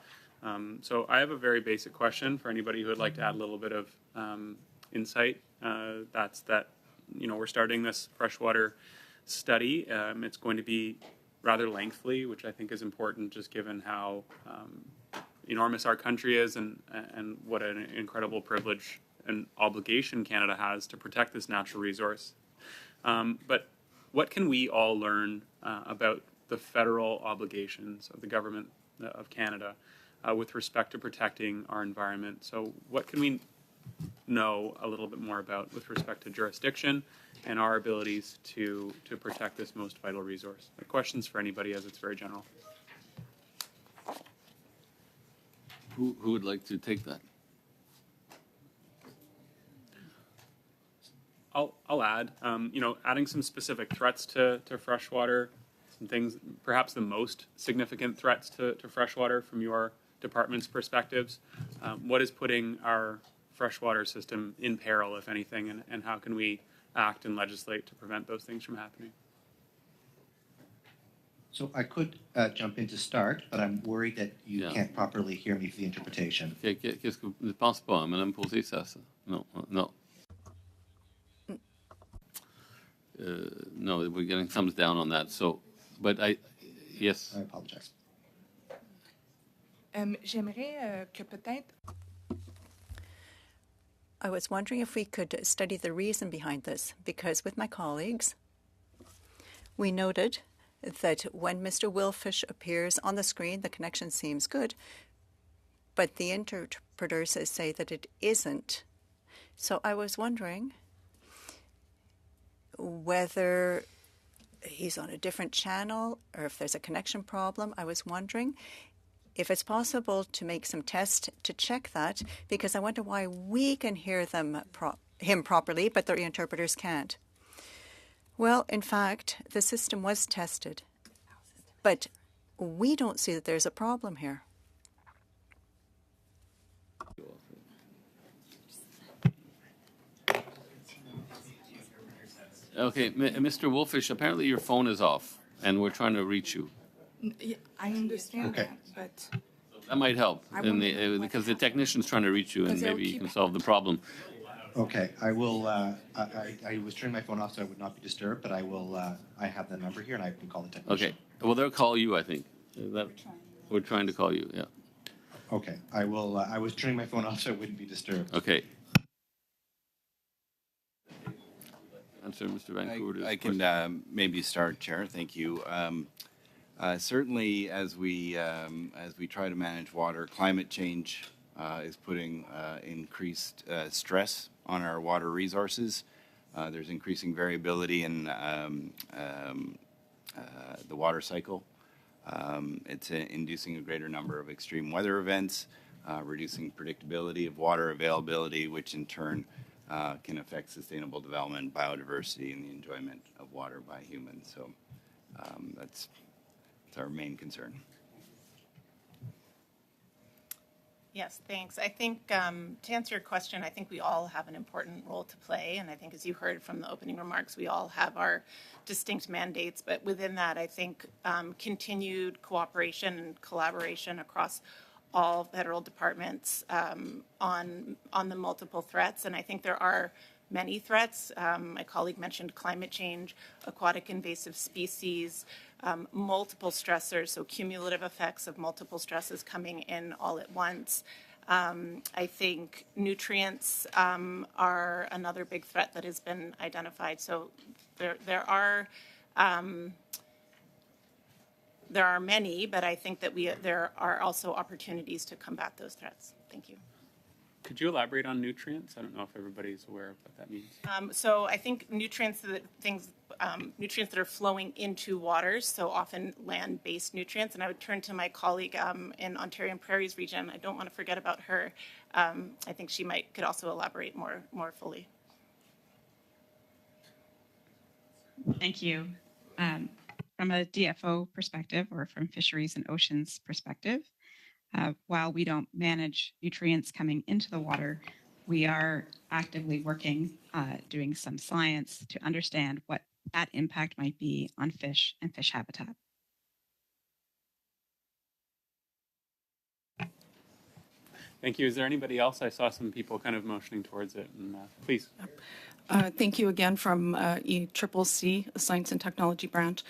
So I have a very basic question for anybody who would like to add a little bit of insight. That's that, we're starting this freshwater study. It's going to be rather lengthy, which I think is important just given how enormous our country is and what an incredible privilege and obligation Canada has to protect this natural resource. But what can we all learn about the federal obligations of the government of Canada with respect to protecting our environment? So what can we know a little bit more about with respect to jurisdiction and our abilities to protect this most vital resource? The question's for anybody, as it's very general. Who would like to take that? I'll add, adding some specific threats to freshwater, some things, perhaps the most significant threats to freshwater from your department's perspectives. What is putting our freshwater system in peril, if anything, and how can we act and legislate to prevent those things from happening? So I could jump in to start, but I'm worried that you can't properly hear me for the interpretation. Qu'est-ce que ne pense pas, Madame poser ça? No, no. No, we're getting thumbs down on that. So, but yes. I apologize. J'aimerais que peut-être. I was wondering if we could study the reason behind this, because with my colleagues, we noted that when Mr. Wilfish appears on the screen, the connection seems good, but the interpreters say that it isn't. So I was wondering whether he's on a different channel or if there's a connection problem. I was wondering if it's possible to make some tests to check that, because I wonder why we can hear him properly, but the interpreters can't. Well, in fact, the system was tested, but we don't see that there's a problem here. Okay, Mr. Wolfish, apparently your phone is off, and we're trying to reach you. I understand that, but that might help because the technician's trying to reach you, and maybe you can solve the problem. Okay, I will. I was turning my phone off so I would not be disturbed, but I will. I have the number here, and I can call the technician. Okay. Well, they'll call you, I think. We're trying to call you. Yeah. Okay, I will. I was turning my phone off so I wouldn't be disturbed. Okay. Answer, Mr. Vancouver. I can maybe start, Chair. Thank you. Certainly, as we try to manage water, climate change is putting increased stress on our water resources. There's increasing variability in the water cycle. It's inducing a greater number of extreme weather events, reducing predictability of water availability, which in turn can affect sustainable development, biodiversity, and the enjoyment of water by humans. So that's our main concern. Yes, thanks. I think to answer your question, I think we all have an important role to play. And I think as you heard from the opening remarks, we all have our distinct mandates. But within that, I think continued cooperation and collaboration across all federal departments on the multiple threats. And I think there are many threats. My colleague mentioned climate change, aquatic invasive species, multiple stressors, so cumulative effects of multiple stresses coming in all at once. I think nutrients are another big threat that has been identified. So there are many, but I think that there are also opportunities to combat those threats. Thank you. Could you elaborate on nutrients? I don't know if everybody's aware of what that means. So I think nutrients that are flowing into waters, so often land-based nutrients. And I would turn to my colleague in Ontario and Prairies region. I don't want to forget about her. I think she could also elaborate more fully. Thank you. From a DFO perspective, or from Fisheries and Oceans perspective, while we don't manage nutrients coming into the water, we are actively working, doing some science to understand what that impact might be on fish and fish habitat. Thank you. Is there anybody else? I saw some people kind of motioning towards it. And, please. Thank you again from ECCC, Science and Technology Branch.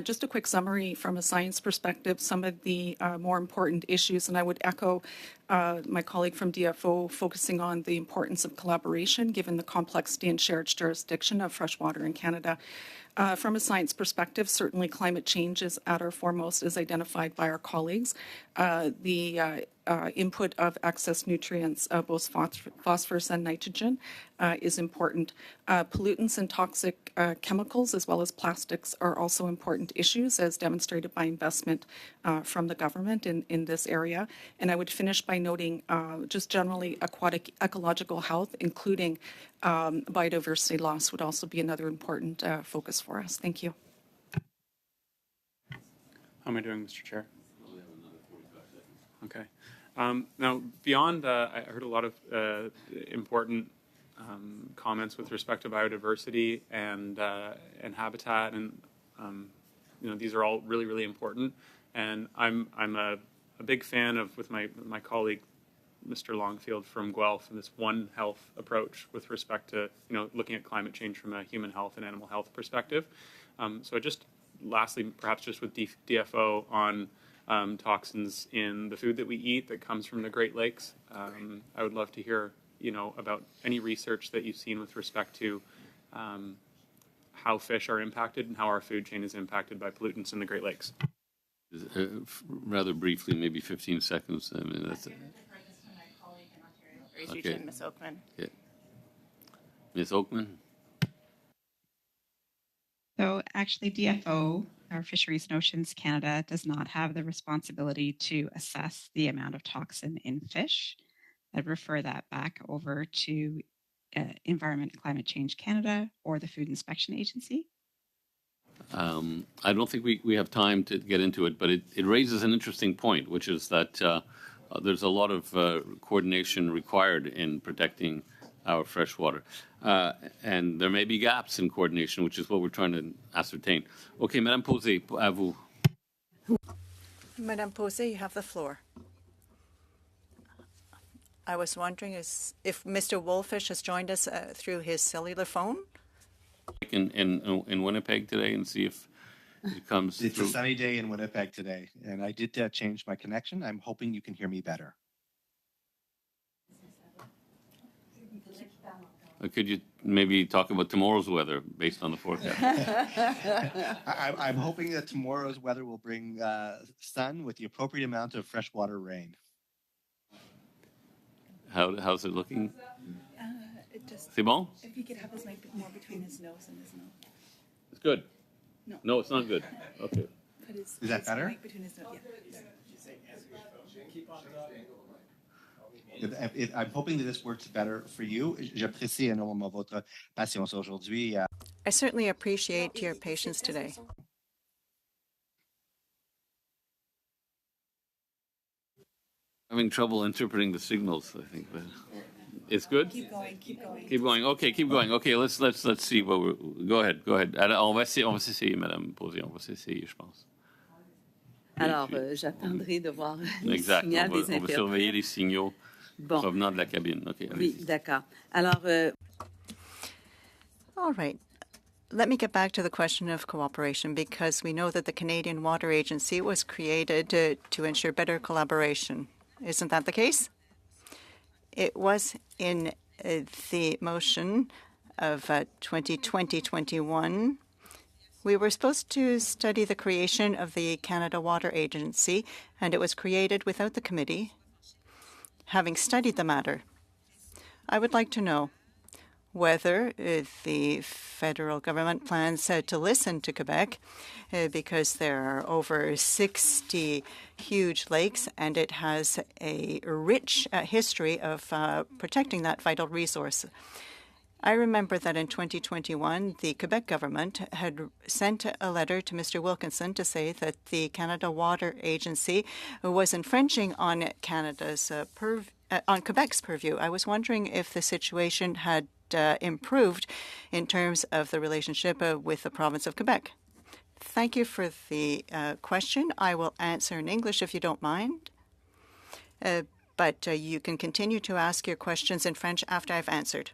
Just a quick summary from a science perspective, some of the more important issues, and I would echo my colleague from DFO focusing on the importance of collaboration given the complexity and shared jurisdiction of freshwater in Canada. From a science perspective, certainly climate change is at our foremost as identified by our colleagues. The input of excess nutrients, both phosphorus and nitrogen, is important. Pollutants and toxic chemicals as well as plastics are also important issues as demonstrated by investment from the government in this area. And I would finish by noting just generally aquatic ecological health, including biodiversity loss, would also be another important focus for us. Thank you. How am I doing, Mr. Chair? Okay. Now, beyond, I heard a lot of important comments with respect to biodiversity and habitat, and these are all really, really important. And I'm a big fan of, with my colleague, Mr. Longfield from Guelph, and this One Health approach with respect to looking at climate change from a human health and animal health perspective. So just lastly, perhaps just with DFO on toxins in the food that we eat that comes from the Great Lakes. I would love to hear, about any research that you've seen with respect to how fish are impacted and how our food chain is impacted by pollutants in the Great Lakes. Rather briefly, maybe 15 seconds. I mean, that's Okay. Ms. Oakman. Yeah. Ms. Oakman. So actually DFO, our Fisheries and Oceans Canada, does not have the responsibility to assess the amount of toxin in fish. I'd refer that back over to Environment and Climate Change Canada or the Food Inspection Agency. I don't think we have time to get into it, but it raises an interesting point, which is that there's a lot of coordination required in protecting our freshwater. And there may be gaps in coordination, which is what we're trying to ascertain. Okay, Madame Posé, à vous. Madame Posé, you have the floor. I was wondering if Mr. Wolfish has joined us through his cellular phone. In Winnipeg today and see if it comes It's through. a sunny day in Winnipeg today, and I did change my connection. I'm hoping you can hear me better. Could you maybe talk about tomorrow's weather based on the forecast? I'm hoping that tomorrow's weather will bring sun with the appropriate amount of freshwater rain. How's it looking? C'est bon? If he could have his mic more between his nose and his mouth. It's good. No. No, it's not good. Okay. Is that better? Mic between his nose. I'm hoping that this works better for you. J'apprécie énormément votre patience aujourd'hui. I certainly appreciate your patience today. Having trouble interpreting the signals, I think, but it's good. Keep going, keep going. Keep going. Okay, keep going. Okay, let's see what we're. Go ahead. Alors, on va s'essayer, Madame Posé, on va s'essayer, je pense. Alors, j'attendrai de voir les Exact. signaux des On va surveiller les signaux provenant de la cabine. Okay, oui, d'accord. Alors, All right. Let me get back to the question of cooperation, because we know that the Canadian Water Agency was created to ensure better collaboration. Isn't that the case? It was in the motion of 2020-21. We were supposed to study the creation of the Canada Water Agency, and it was created without the committee having studied the matter. I would like to know whether the federal government plans to listen to Quebec, because there are over 60 huge lakes and it has a rich history of protecting that vital resource. I remember that in 2021, the Quebec government had sent a letter to Mr. Wilkinson to say that the Canada Water Agency was infringing on on Quebec's purview. I was wondering if the situation had improved in terms of the relationship with the province of Quebec. Thank you for the question. I will answer in English if you don't mind. But you can continue to ask your questions in French after I've answered.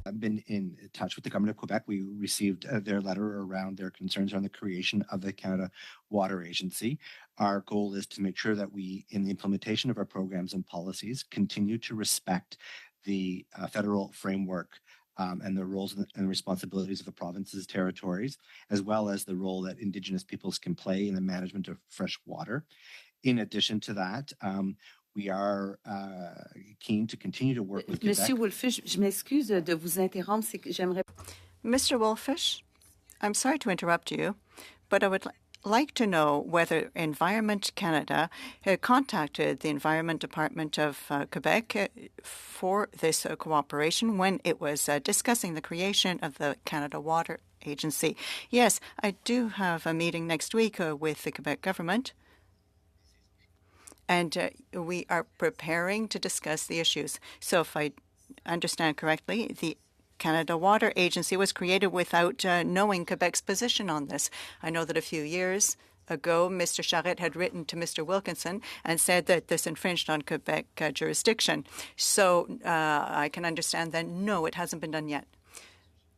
I've been in touch with the government of Quebec. We received their letter around their concerns around the creation of the Canada Water Agency. Our goal is to make sure that we, in the implementation of our programs and policies, continue to respect the federal framework and the roles and responsibilities of the provinces, territories, as well as the role that Indigenous peoples can play in the management of fresh water. In addition to that, we are keen to continue to work with Monsieur Quebec. Wolfish, je m'excuse de vous interrompre, c'est que j'aimerais... Mr. Wolfish, I'm sorry to interrupt you, but I would like to know whether Environment Canada contacted the Environment Department of Quebec for this cooperation when it was discussing the creation of the Canada Water Agency. Yes, I do have a meeting next week with the Quebec government, and we are preparing to discuss the issues. So if I understand correctly, the Canada Water Agency was created without knowing Quebec's position on this. I know that a few years ago, Mr. Charette had written to Mr. Wilkinson and said that this infringed on Quebec jurisdiction. So I can understand that, no, it hasn't been done yet.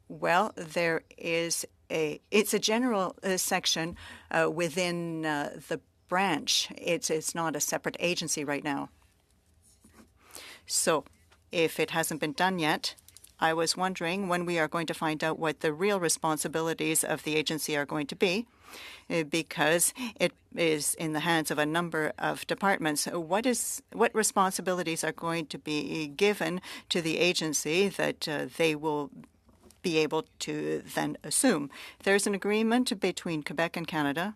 Well, there is it's a general section within the branch. It's not a separate agency right now. So if it hasn't been done yet, I was wondering when we are going to find out what the real responsibilities of the agency are going to be, because it is in the hands of a number of departments. What responsibilities are going to be given to the agency that they will be able to then assume? There's an agreement between Quebec and Canada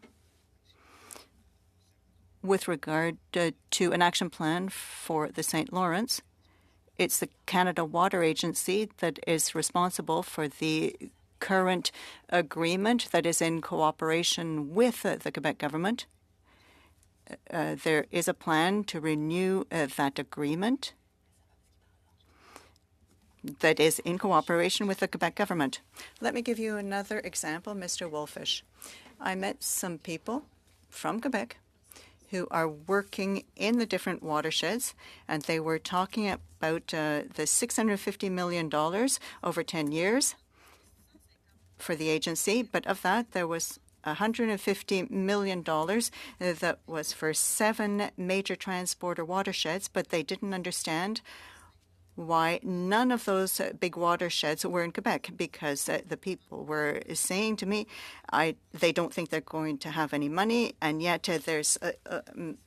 with regard to an action plan for the St. Lawrence. It's the Canada Water Agency that is responsible for the current agreement that is in cooperation with the Quebec government. There is a plan to renew that agreement that is in cooperation with the Quebec government. Let me give you another example, Mr. Wolfish. I met some people from Quebec who are working in the different watersheds, and they were talking about the $650 million over 10 years for the agency, but of that, there was $150 million that was for 7 major transporter watersheds, but they didn't understand why none of those big watersheds were in Quebec, because the people were saying to me, they don't think they're going to have any money, and yet there's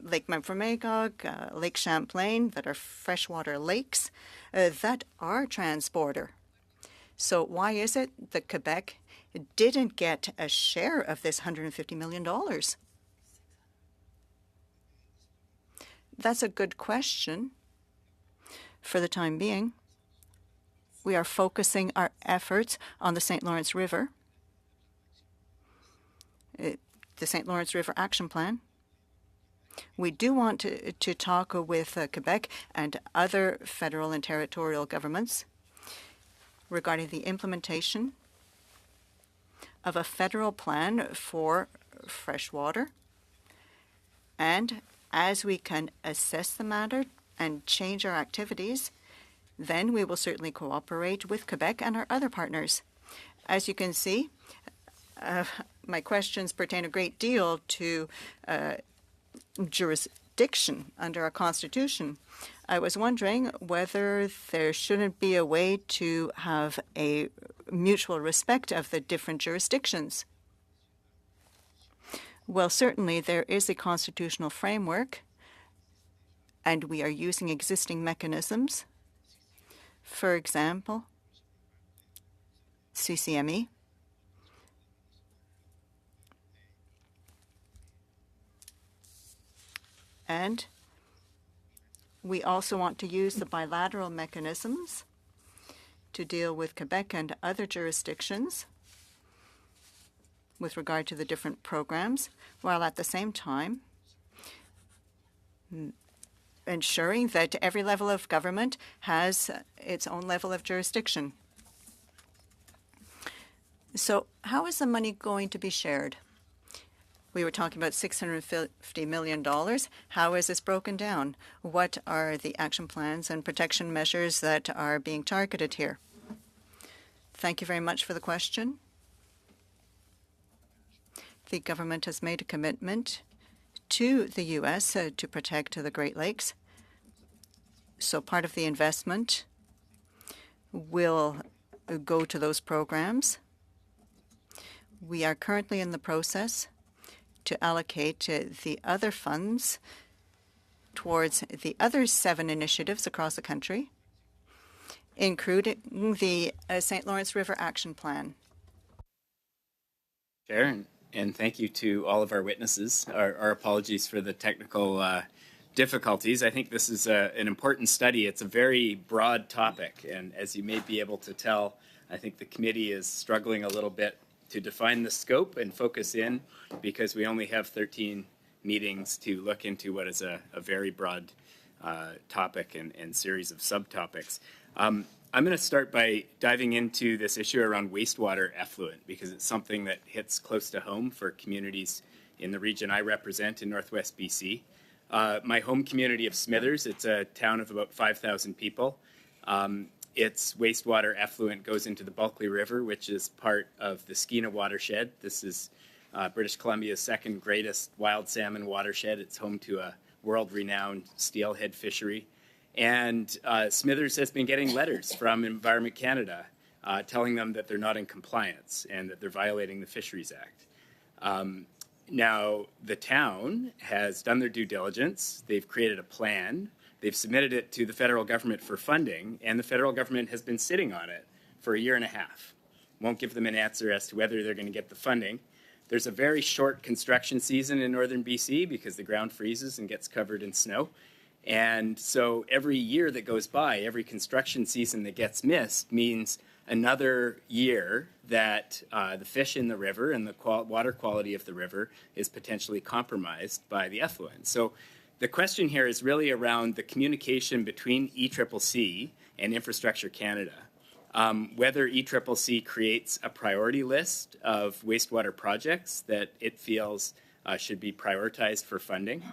Lake Memphremagog, Lake Champlain, that are freshwater lakes that are transporter. So why is it that Quebec didn't get a share of this $150 million? That's a good question. For the time being, we are focusing our efforts on the St. Lawrence River, the St. Lawrence River Action Plan. We do want to talk with Quebec and other federal and territorial governments regarding the implementation of a federal plan for fresh water. And as we can assess the matter and change our activities, then we will certainly cooperate with Quebec and our other partners. As you can see, my questions pertain a great deal to jurisdiction under our Constitution. I was wondering whether there shouldn't be a way to have a mutual respect of the different jurisdictions. Well, certainly there is a constitutional framework, and we are using existing mechanisms. For example, CCME. And we also want to use the bilateral mechanisms to deal with Quebec and other jurisdictions with regard to the different programs, while at the same time ensuring that every level of government has its own level of jurisdiction. So how is the money going to be shared? We were talking about $650 million. How is this broken down? What are the action plans and protection measures that are being targeted here? Thank you very much for the question. The government has made a commitment to the U.S. To protect the Great Lakes. So part of the investment will go to those programs. We are currently in the process to allocate the other funds towards the other 7 initiatives across the country, including the St. Lawrence River Action Plan. Chair, and thank you to all of our witnesses. Our apologies for the technical difficulties. I think this is an important study. It's a very broad topic, and as you may be able to tell, I think the committee is struggling a little bit to define the scope and focus in, because we only have 13 meetings to look into what is a very broad topic and series of subtopics. I'm going to start by diving into this issue around wastewater effluent, because it's something that hits close to home for communities in the region I represent in Northwest BC. My home community of Smithers, it's a town of about 5,000 people. Its wastewater effluent goes into the Bulkley River, which is part of the Skeena watershed. This is British Columbia's second greatest wild salmon watershed. It's home to a world-renowned steelhead fishery. And Smithers has been getting letters from Environment Canada telling them that they're not in compliance and that they're violating the Fisheries Act. Now, the town has done their due diligence. They've created a plan. They've submitted it to the federal government for funding, and the federal government has been sitting on it for 1.5 years. Won't give them an answer as to whether they're going to get the funding. There's a very short construction season in northern BC because the ground freezes and gets covered in snow. And so every year that goes by, every construction season that gets missed means another year that the fish in the river and the water quality of the river is potentially compromised by the effluent. So the question here is really around the communication between ECCC and Infrastructure Canada. Whether ECCC creates a priority list of wastewater projects that it feels should be prioritized for funding,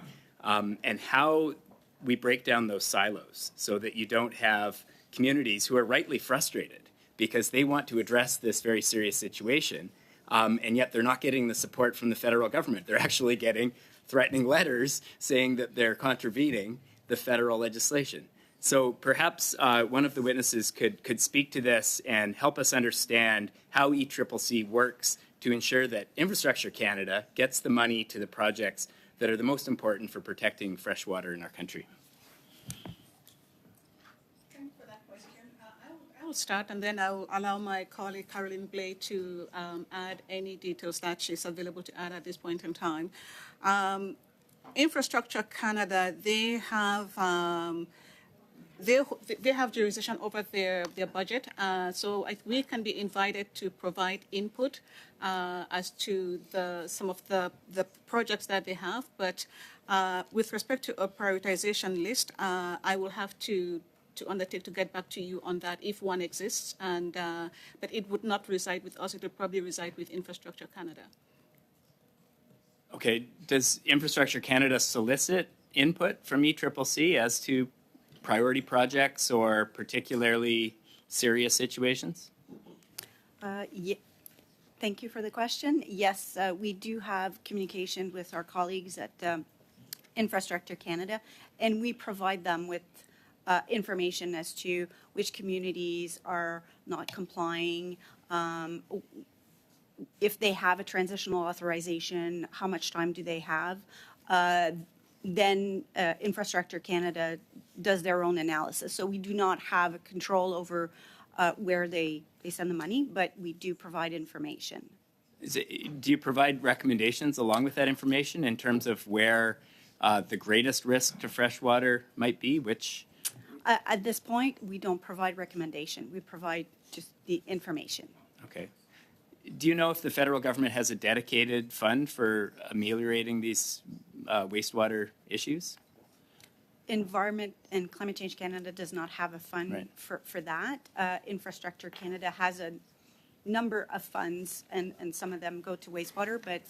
and how we break down those silos so that you don't have communities who are rightly frustrated because they want to address this very serious situation, and yet they're not getting the support from the federal government. They're actually getting threatening letters saying that they're contravening the federal legislation. So perhaps one of the witnesses could speak to this and help us understand how ECCC works to ensure that Infrastructure Canada gets the money to the projects that are the most important for protecting fresh water in our country. Thank you for that question. I will start, and then I will allow my colleague Caroline Blay to add any details that she's available to add at this point in time. Infrastructure Canada, they have jurisdiction over their budget, so we can be invited to provide input as to some of the projects that they have. But with respect to a prioritization list, I will have to undertake to get back to you on that if one exists, and but it would not reside with us. It would probably reside with Infrastructure Canada. Okay, does Infrastructure Canada solicit input from ECCC as to priority projects or particularly serious situations? Thank you for the question. Yes, we do have communication with our colleagues at Infrastructure Canada, and we provide them with information as to which communities are not complying, if they have a transitional authorization, how much time do they have. Then Infrastructure Canada does their own analysis. So we do not have control over where they send the money, but we do provide information. Do you provide recommendations along with that information in terms of where the greatest risk to freshwater might be? Which? At this point, we don't provide recommendation. We provide just the information. Okay. Do you know if the federal government has a dedicated fund for ameliorating these wastewater issues? Environment and Climate Change Canada does not have a fund for that. Infrastructure Canada has a number of funds, and some of them go to wastewater, but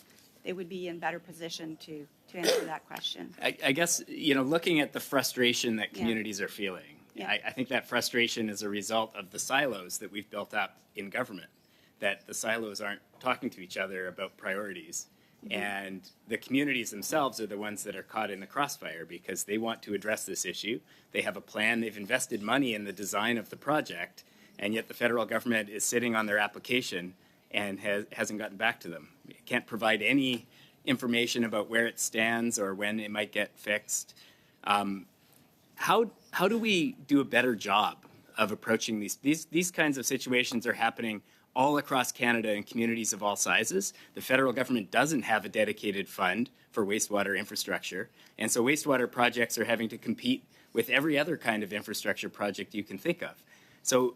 they would be in better position to answer that question. I guess, looking at the frustration that communities are feeling, I think that frustration is a result of the silos that we've built up in government, that the silos aren't talking to each other about priorities. And the communities themselves are the ones that are caught in the crossfire because they want to address this issue. They have a plan. They've invested money in the design of the project, and yet the federal government is sitting on their application and hasn't gotten back to them. It can't provide any information about where it stands or when it might get fixed. How do we do a better job of approaching these kinds of situations? Are happening all across Canada in communities of all sizes. The federal government doesn't have a dedicated fund for wastewater infrastructure, and so wastewater projects are having to compete with every other kind of infrastructure project you can think of. So,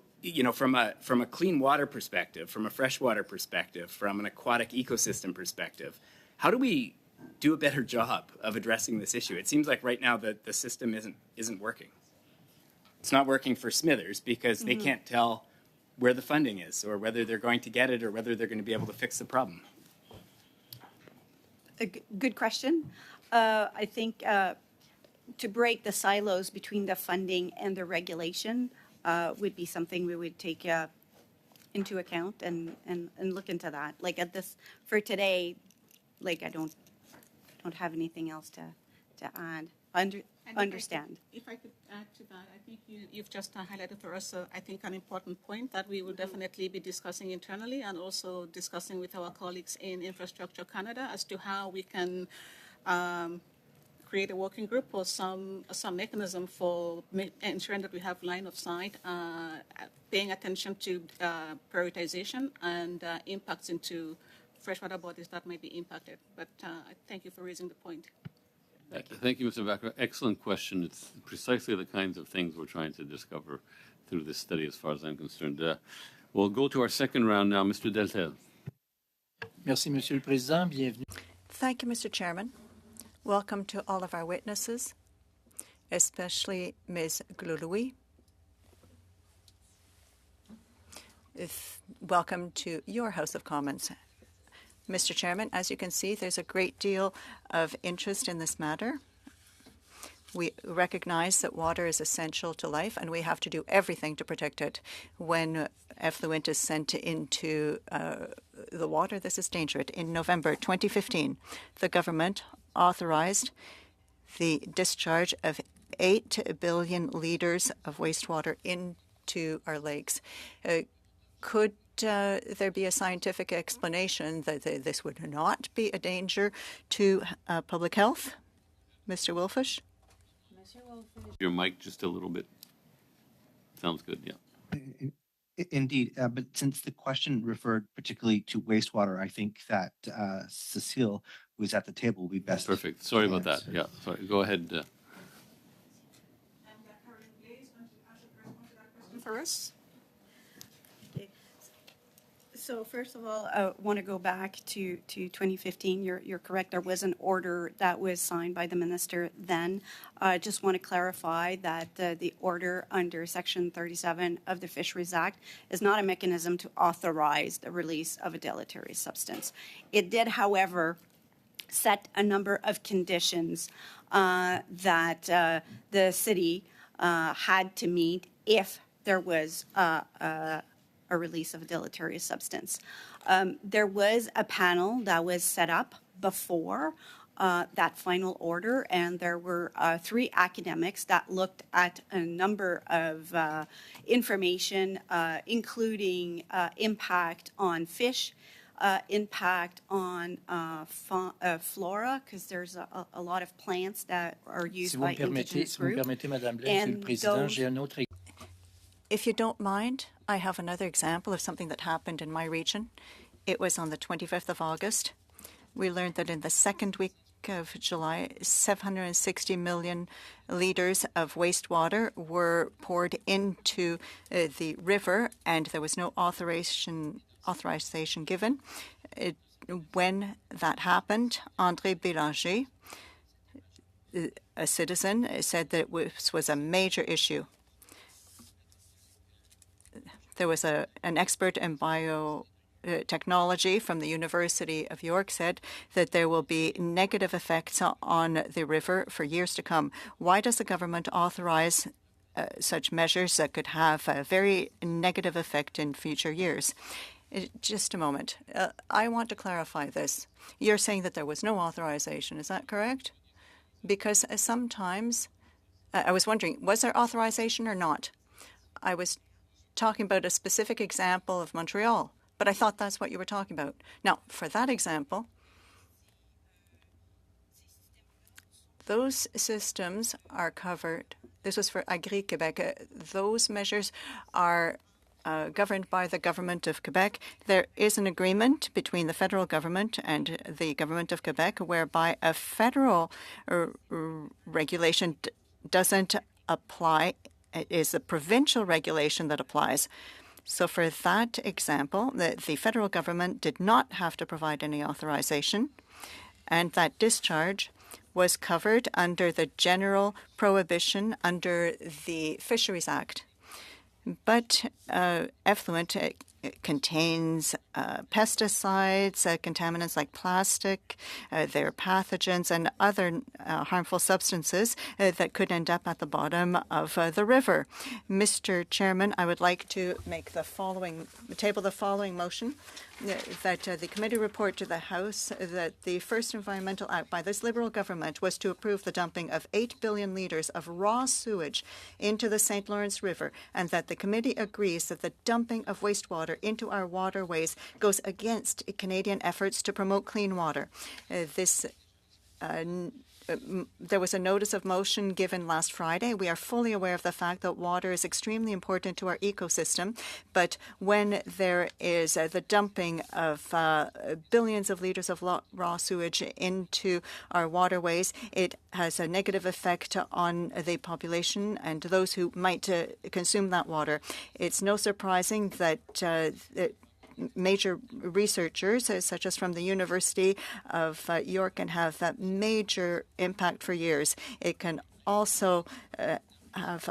from a clean water perspective, from a freshwater perspective, from an aquatic ecosystem perspective, how do we do a better job of addressing this issue? It seems like right now the system isn't working. It's not working for Smithers because they can't tell where the funding is, or whether they're going to get it, or whether they're going to be able to fix the problem. A good question. I think to break the silos between the funding and the regulation would be something we would take into account and look into that. Like for today, like I don't have anything else to add. Understand. If I could add to that, I think you've just highlighted for us, I think, an important point that we will definitely be discussing internally and also discussing with our colleagues in Infrastructure Canada as to how we can create a working group or some mechanism for ensuring that we have line of sight, paying attention to prioritization and impacts into freshwater bodies that might be impacted. But thank you for raising the point. Thank you, Mr. Vaca. Excellent question. It's precisely the kinds of things we're trying to discover through this study, as far as I'm concerned. We'll go to our second round now. Mr. Deltel. Merci, Monsieur le Président. Bienvenue. Thank you, Mr. Chairman. Welcome to all of our witnesses, especially Ms. Glouloui. Welcome to your House of Commons. Mr. Chairman, as you can see, there's a great deal of interest in this matter. We recognize that water is essential to life, and we have to do everything to protect it. When effluent is sent into the water, this is dangerous. In November 2015, the government authorized the discharge of 8 billion litres of wastewater into our lakes. Could there be a scientific explanation that this would not be a danger to public health? Mr. Wilfish? Your mic just a little bit. Sounds good, yeah. Indeed, but since the question referred particularly to wastewater, I think that Cecile, who's at the table, will be best. Perfect. Sorry about that. Yeah, sorry. Go ahead. For us? So first of all, I want to go back to 2015. You're correct. There was an order that was signed by the minister then. I just want to clarify that the order under Section 37 of the Fisheries Act is not a mechanism to authorize the release of a deleterious substance. It did, however, set a number of conditions that the city had to meet if there was a release of a deleterious substance. There was a panel that was set up before that final order, and there were 3 academics that looked at a number of information, including impact on fish, impact on flora, because there's a lot of plants that are used by indigenous groups. Madame Blaise, Monsieur le Président, j'ai un autre. If you don't mind, I have another example of something that happened in my region. It was on the 25th of August. We learned that in the second week of July, 760 million liters of wastewater were poured into the river, and there was no authorization given. When that happened, André Bélanger, a citizen, said that it was a major issue. There was an expert in biotechnology from the University of York said that there will be negative effects on the river for years to come. Why does the government authorize such measures that could have a very negative effect in future years? Just a moment. I want to clarify this. You're saying that there was no authorization. Is that correct? Because sometimes I was wondering, was there authorization or not? I was talking about a specific example of Montreal, but I thought that's what you were talking about. Now, for that example, those systems are covered. This was for Agri-Québec. Those measures are governed by the government of Quebec. There is an agreement between the federal government and the government of Quebec whereby a federal regulation doesn't apply. It is a provincial regulation that applies. So for that example, the federal government did not have to provide any authorization, and that discharge was covered under the general prohibition under the Fisheries Act. But effluent contains pesticides, contaminants like plastic, there are pathogens and other harmful substances that could end up at the bottom of the river. Mr. Chairman, I would like to make table the following motion that the committee report to the House that the first environmental act by this Liberal government was to approve the dumping of 8 billion litres of raw sewage into the St. Lawrence River, and that the committee agrees that the dumping of wastewater into our waterways goes against Canadian efforts to promote clean water. There was a notice of motion given last Friday. We are fully aware of the fact that water is extremely important to our ecosystem, but when there is the dumping of billions of litres of raw sewage into our waterways, it has a negative effect on the population and those who might consume that water. It's no surprising that major researchers, such as from the University of York, can have that major impact for years. It can also have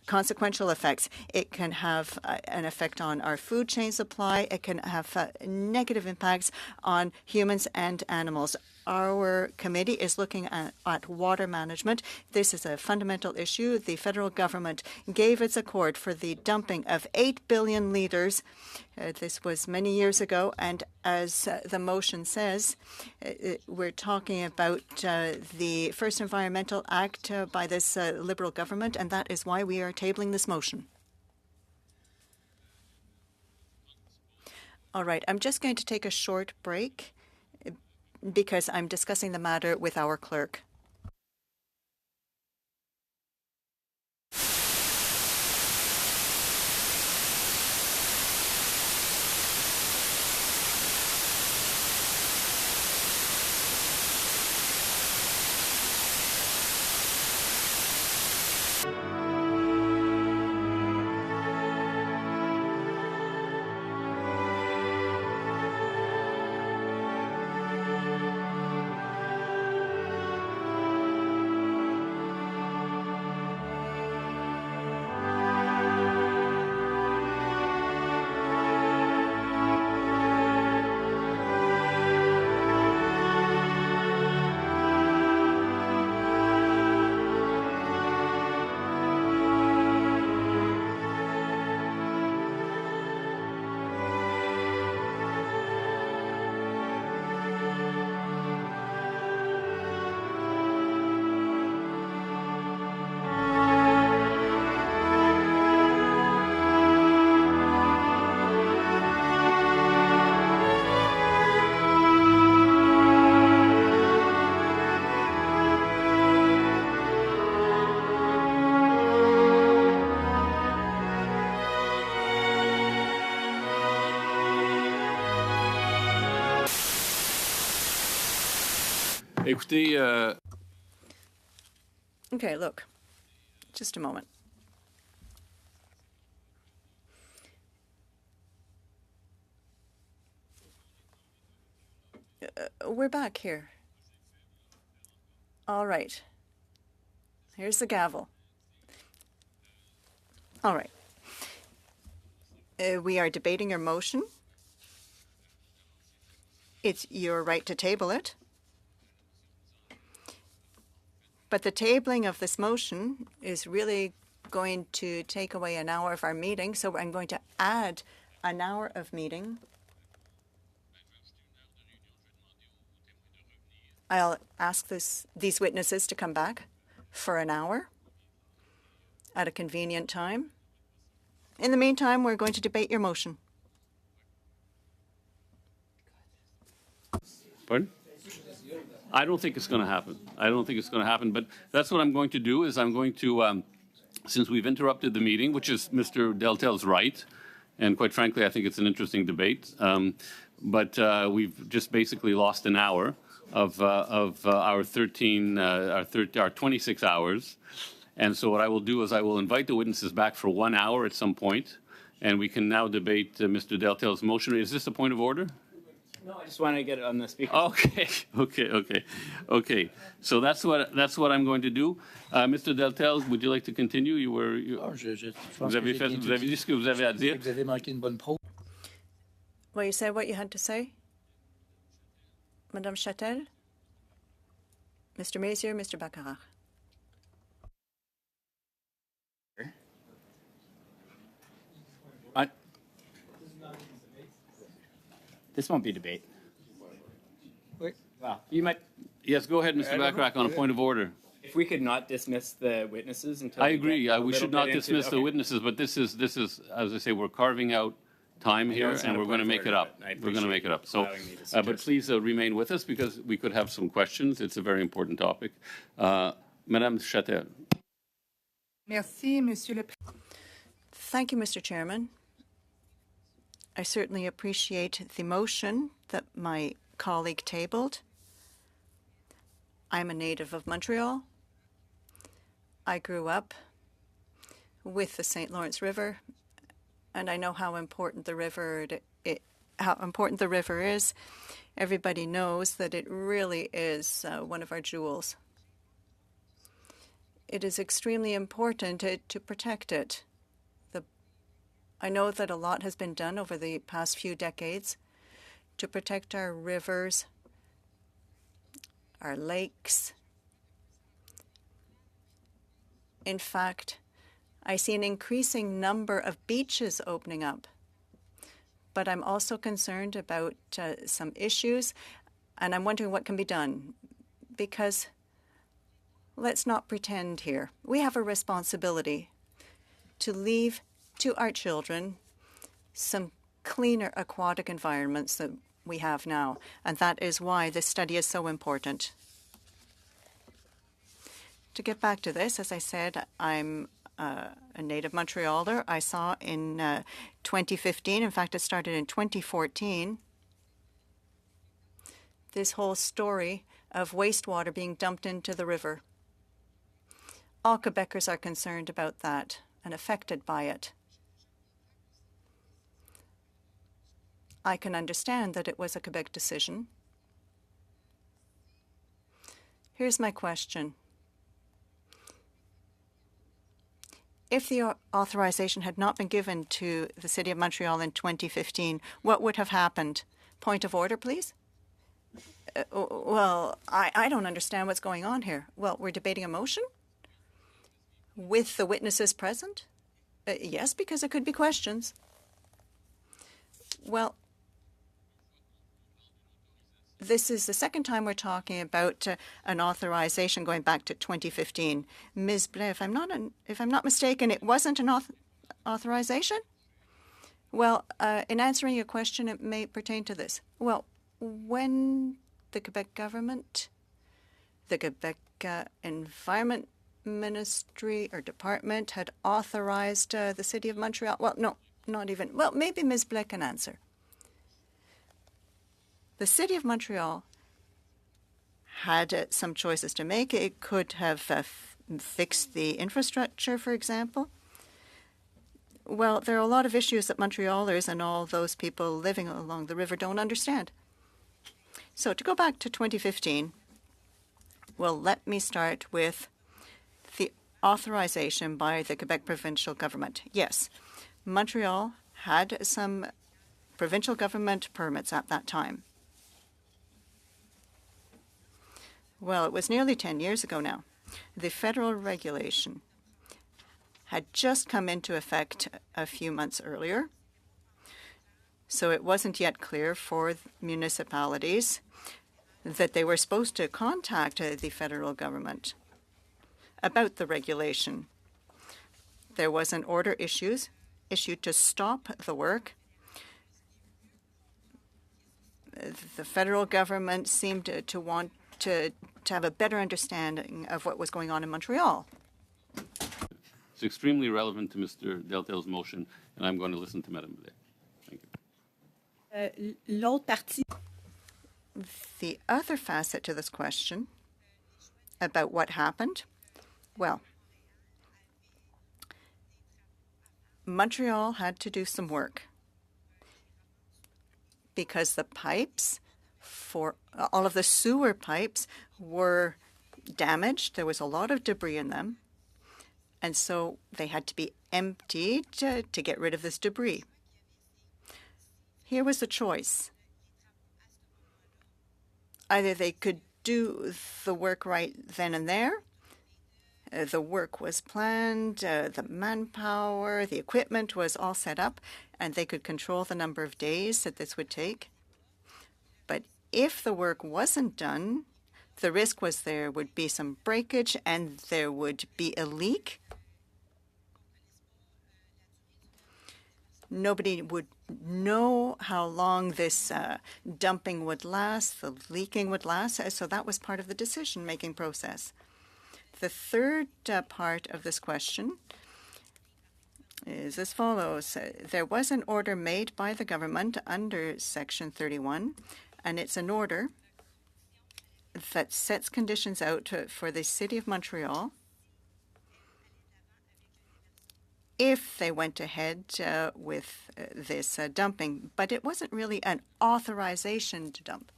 consequential effects. It can have an effect on our food chain supply. It can have negative impacts on humans and animals. Our committee is looking at water management. This is a fundamental issue. The federal government gave its accord for the dumping of 8 billion litres. This was many years ago, and as the motion says, we're talking about the first environmental act by this Liberal government, and that is why we are tabling this motion. All right, I'm just going to take a short break because I'm discussing the matter with our clerk. Écoutez, Okay, look, just a moment. We're back here. All right. Here's the gavel. All right. We are debating your motion. It's your right to table it. But the tabling of this motion is really going to take away an hour of our meeting, so I'm going to add an hour of meeting. I'll ask these witnesses to come back for an hour at a convenient time. In the meantime, we're going to debate your motion. pardon? I don't think it's going to happen. I don't think it's going to happen. But that's what I'm going to do is I'm going to, since we've interrupted the meeting, which is Mr. Deltel's right, and quite frankly, I think it's an interesting debate. But we've just basically lost an hour of our 26 hours. And so what I will do is I will invite the witnesses back for 1 hour at some point, and we can now debate Mr. Deltel's motion. Is this a point of order? No, I just want to get it on the speaker. Okay. So that's what I'm going to do. Mr. Deltel, would you like to continue? Vous avez dit ce que vous avez à dire. Vous avez manqué une bonne pause. Well, you said what you had to say, Madame Châtel, Mr. Mazier, Mr. Baccarat. This won't be debate. Well, you might. Yes, go ahead, Mr. Baccarat, on a point of order. If we could not dismiss the witnesses until I agree. We should not dismiss the witnesses, but this is, as I say, we're carving out time here, and we're going to make it up. We're going to make it up. So, but please remain with us because we could have some questions. It's a very important topic. Madame Châtel. Merci, Monsieur le Président. Thank you, Mr. Chairman. I certainly appreciate the motion that my colleague tabled. I'm a native of Montreal. I grew up with the St. Lawrence River, and I know how important the river is. Everybody knows that it really is one of our jewels. It is extremely important to protect it. I know that a lot has been done over the past few decades to protect our rivers, our lakes. In fact, I see an increasing number of beaches opening up. But I'm also concerned about some issues, and I'm wondering what can be done. Because let's not pretend here. We have a responsibility to leave to our children some cleaner aquatic environments that we have now. And that is why this study is so important. To get back to this, as I said, I'm a native Montrealer. I saw in 2015, in fact, it started in 2014, this whole story of wastewater being dumped into the river. All Quebecers are concerned about that and affected by it. I can understand that it was a Quebec decision. Here's my question. If the authorization had not been given to the City of Montreal in 2015, what would have happened? Point of order, please. Well, I don't understand what's going on here. Well, we're debating a motion with the witnesses present? Yes, because it could be questions. Well, this is the second time we're talking about an authorization going back to 2015. Ms. Blais, if I'm not mistaken, it wasn't an authorization? Well, in answering your question, it may pertain to this. Well, when the Quebec government, the Quebec Environment Ministry or Department had authorized the City of Montreal, well, no, not even, well, maybe Ms. Blais can answer. The City of Montreal had some choices to make. It could have fixed the infrastructure, for example. Well, there are a lot of issues that Montrealers and all those people living along the river don't understand. So to go back to 2015, well, let me start with the authorization by the Quebec provincial government. Yes, Montreal had some provincial government permits at that time. Well, it was nearly 10 years ago now. The federal regulation had just come into effect a few months earlier, so it wasn't yet clear for municipalities that they were supposed to contact the federal government about the regulation. There was an order issued to stop the work. The federal government seemed to want to have a better understanding of what was going on in Montreal. It's extremely relevant to Mr. Deltel's motion, and I'm going to listen to Madame Blais. Thank you. L'autre partie. The other facet to this question about what happened, well, Montreal had to do some work because the pipes for all of the sewer pipes were damaged. There was a lot of debris in them. And so they had to be emptied to get rid of this debris. Here was the choice. Either they could do the work right then and there. The work was planned, the manpower, the equipment was all set up, and they could control the number of days that this would take. But if the work wasn't done, the risk was there would be some breakage and there would be a leak. Nobody would know how long this dumping would last, the leaking would last, so that was part of the decision-making process. The third part of this question is as follows. There was an order made by the government under Section 31, and it's an order that sets conditions out for the City of Montreal if they went ahead with this dumping, but it wasn't really an authorization to dump.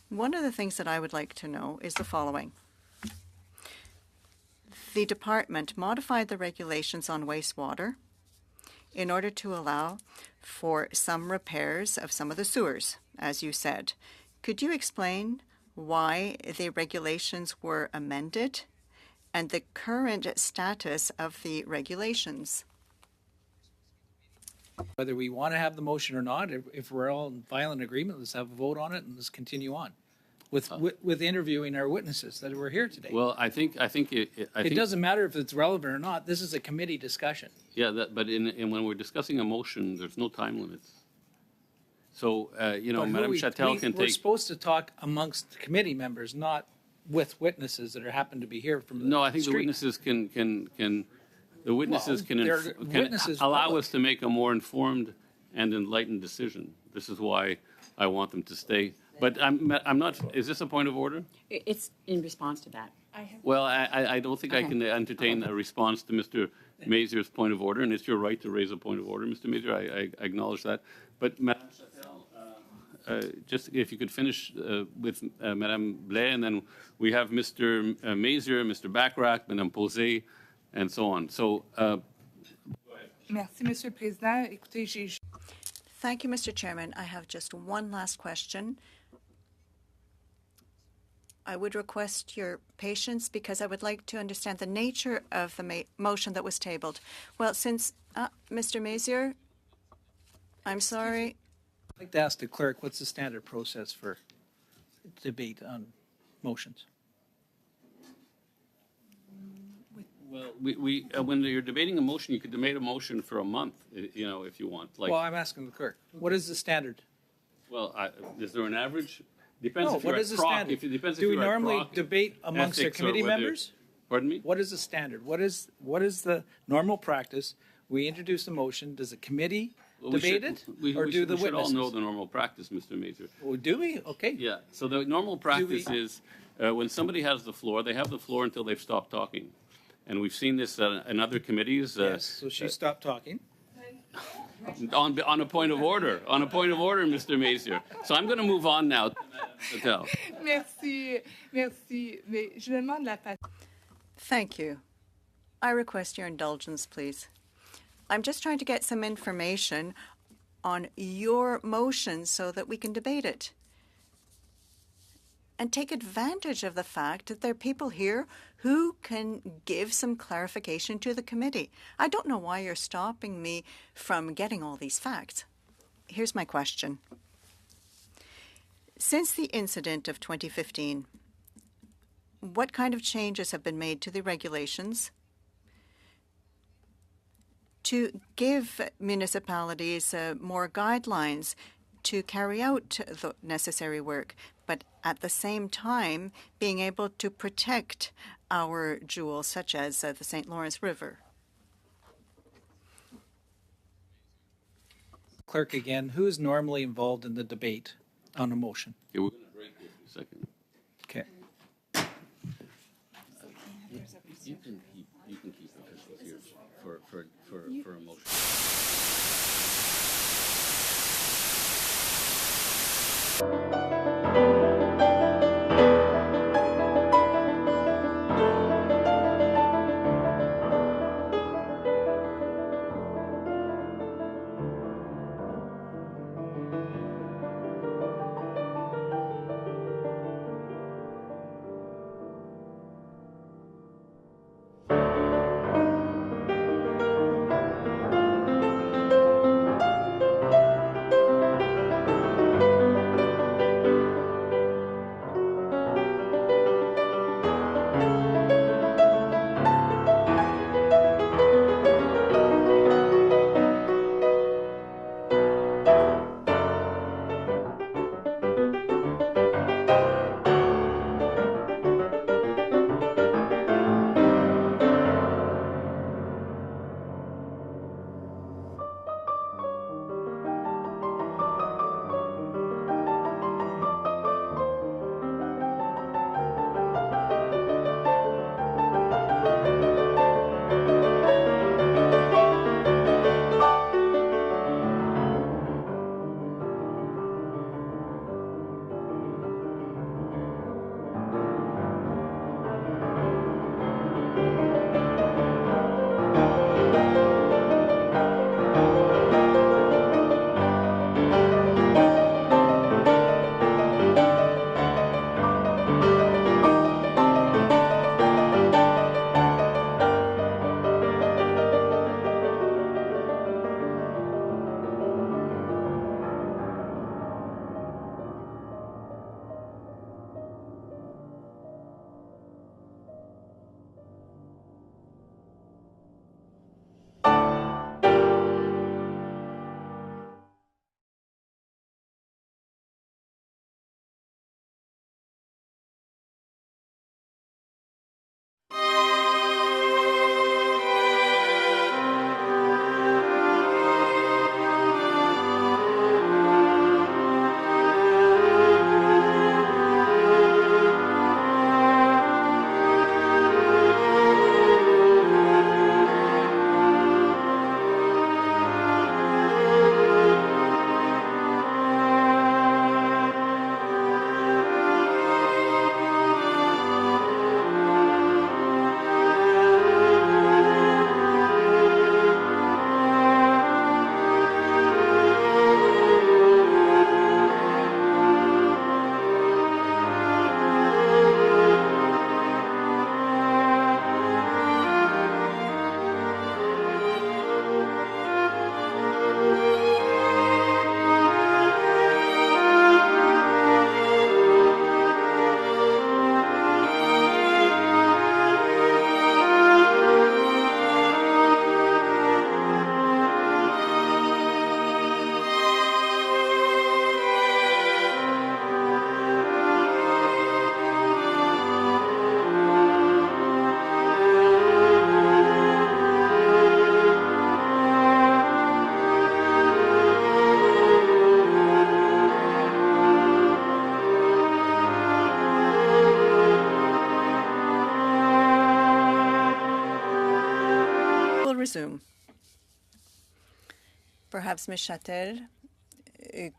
One of the things that I would like to know is the following. The department modified the regulations on wastewater in order to allow for some repairs of some of the sewers, as you said. Could you explain why the regulations were amended and the current status of the regulations? Whether we want to have the motion or not, if we're all in violent agreement, let's have a vote on it and let's continue on with interviewing our witnesses that were here today. Well, I think it doesn't matter if it's relevant or not. This is a committee discussion. Yeah, but when we're discussing a motion, there's no time limits. So, Madame Châtel can take... We're supposed to talk amongst the committee members, not with witnesses that happen to be here from the No, I think street. the witnesses can allow us to make a more informed and enlightened decision. This is why I want them to stay. But I'm not... Is this a point of order? It's in response to that. Well, I don't think I can entertain a response to Mr. Mazier's point of order, and it's your right to raise a point of order, Mr. Mazier. I acknowledge that. But Madame Châtel, just if you could finish with Madame Blais, and then we have Mr. Mazier, Mr. Bachrach, Madame Posé, and so on. So, Merci, Monsieur le Président. Écoutez, Thank you, Mr. Chairman. I have just one last question. I would request your patience because I would like to understand the nature of the motion that was tabled. Well, since Mr. Mazier, I'm sorry. I'd like to ask the clerk, what's the standard process for debate on motions? well, when you're debating a motion, you could debate a motion for a month, if you want. Well, I'm asking the clerk, what is the standard? Well, is there an average? Depends No, if you're what at is the Proc. standard? Depends Do if we you're at normally Proc, debate amongst our ethics, or committee whether- members? Pardon me? What is the standard? What is the normal practice? We introduce a motion. Does the committee debate it, or do the we should all witnesses? know the normal practice, Mr. Mazur. Well, do we? Okay. Yeah. So the normal practice we- is when somebody has the floor, they have the floor until they've stopped talking. And we've seen this in other committees. Yes, so she stopped talking. On a point of order. On a point of order, Mr. Mazur. So I'm going to move on now to Patel. Merci, merci. Mais je demande la Thank you. I request your indulgence, please. I'm just trying to get some information on your motion so that we can debate it. And take advantage of the fact that there are people here who can give some clarification to the committee. I don't know why you're stopping me from getting all these facts. Here's my question. Since the incident of 2015, what kind of changes have been made to the regulations to give municipalities more guidelines to carry out the necessary work, but at the same time being able to protect our jewels such as the St. Lawrence River? Clerk again, who is normally involved in the debate on a motion? Okay, we're going to break this in a second. Okay. You can keep officials here for a motion. resume. Perhaps Ms. Châtel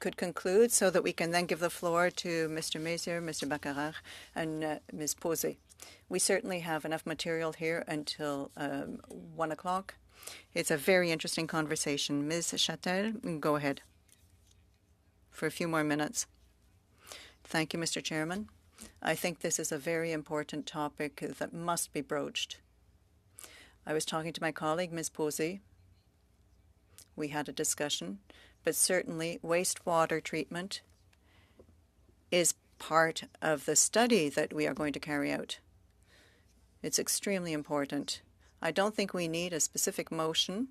could conclude so that we can then give the floor to Mr. Messier, Mr. Baccarat, and Ms. Posey. We certainly have enough material here until 1 o'clock. It's a very interesting conversation. Ms. Châtel, go ahead for a few more minutes. Thank you, Mr. Chairman. I think this is a very important topic that must be broached. I was talking to my colleague, Ms. Posey. We had a discussion, but certainly wastewater treatment is part of the study that we are going to carry out. It's extremely important. I don't think we need a specific motion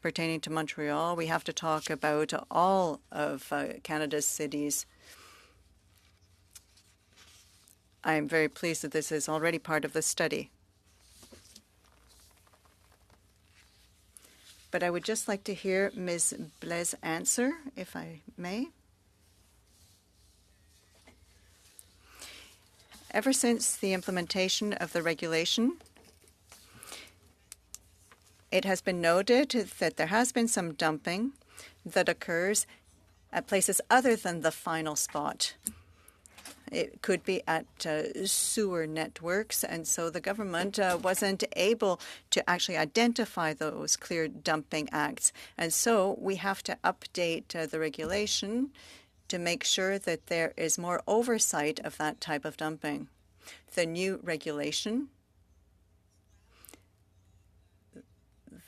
pertaining to Montreal. We have to talk about all of Canada's cities. I am very pleased that this is already part of the study. But I would just like to hear Ms. Blaise answer, if I may. Ever since the implementation of the regulation, it has been noted that there has been some dumping that occurs at places other than the final spot. It could be at sewer networks, and so the government wasn't able to actually identify those clear dumping acts. And so we have to update the regulation to make sure that there is more oversight of that type of dumping. The new regulation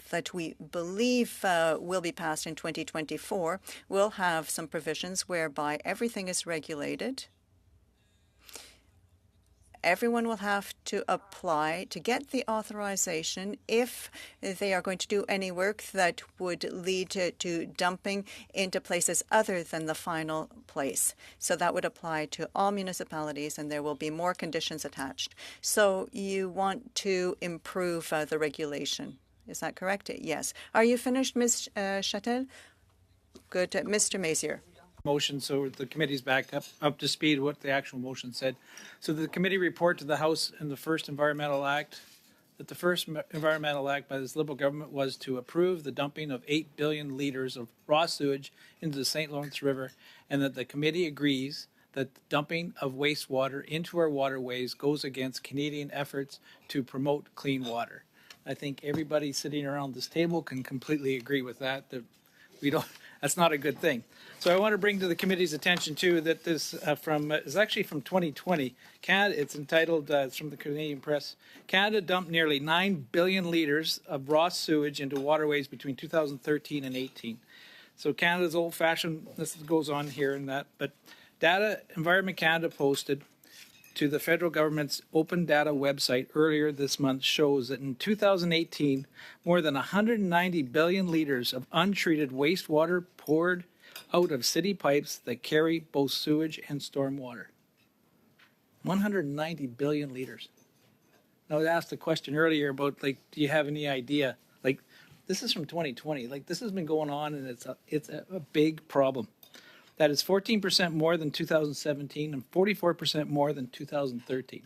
that we believe will be passed in 2024 will have some provisions whereby everything is regulated. Everyone will have to apply to get the authorization if they are going to do any work that would lead to dumping into places other than the final place. So that would apply to all municipalities, and there will be more conditions attached. So you want to improve the regulation. Is that correct? Yes. Are you finished, Ms. Châtel? Good. Mr. Messier. Motion, so the committee's back up to speed what the actual motion said. So the committee report to the House in the first Environmental Act that the first Environmental Act by this Liberal government was to approve the dumping of 8 billion litres of raw sewage into the St. Lawrence River, and that the committee agrees that the dumping of wastewater into our waterways goes against Canadian efforts to promote clean water. I think everybody sitting around this table can completely agree with that that's not a good thing. So I want to bring to the committee's attention, too, that this is actually from 2020. It's entitled, it's from the Canadian Press, Canada dumped nearly 9 billion litres of raw sewage into waterways between 2013 and 18. So Canada's old-fashioned, this goes on here and that, but data Environment Canada posted to the federal government's open data website earlier this month shows that in 2018, more than 190 billion litres of untreated wastewater poured out of city pipes that carry both sewage and storm water. 190 billion litres. Now, I asked a question earlier about, do you have any idea? This is from 2020. This has been going on, and it's a big problem. That is 14% more than 2017 and 44% more than 2013.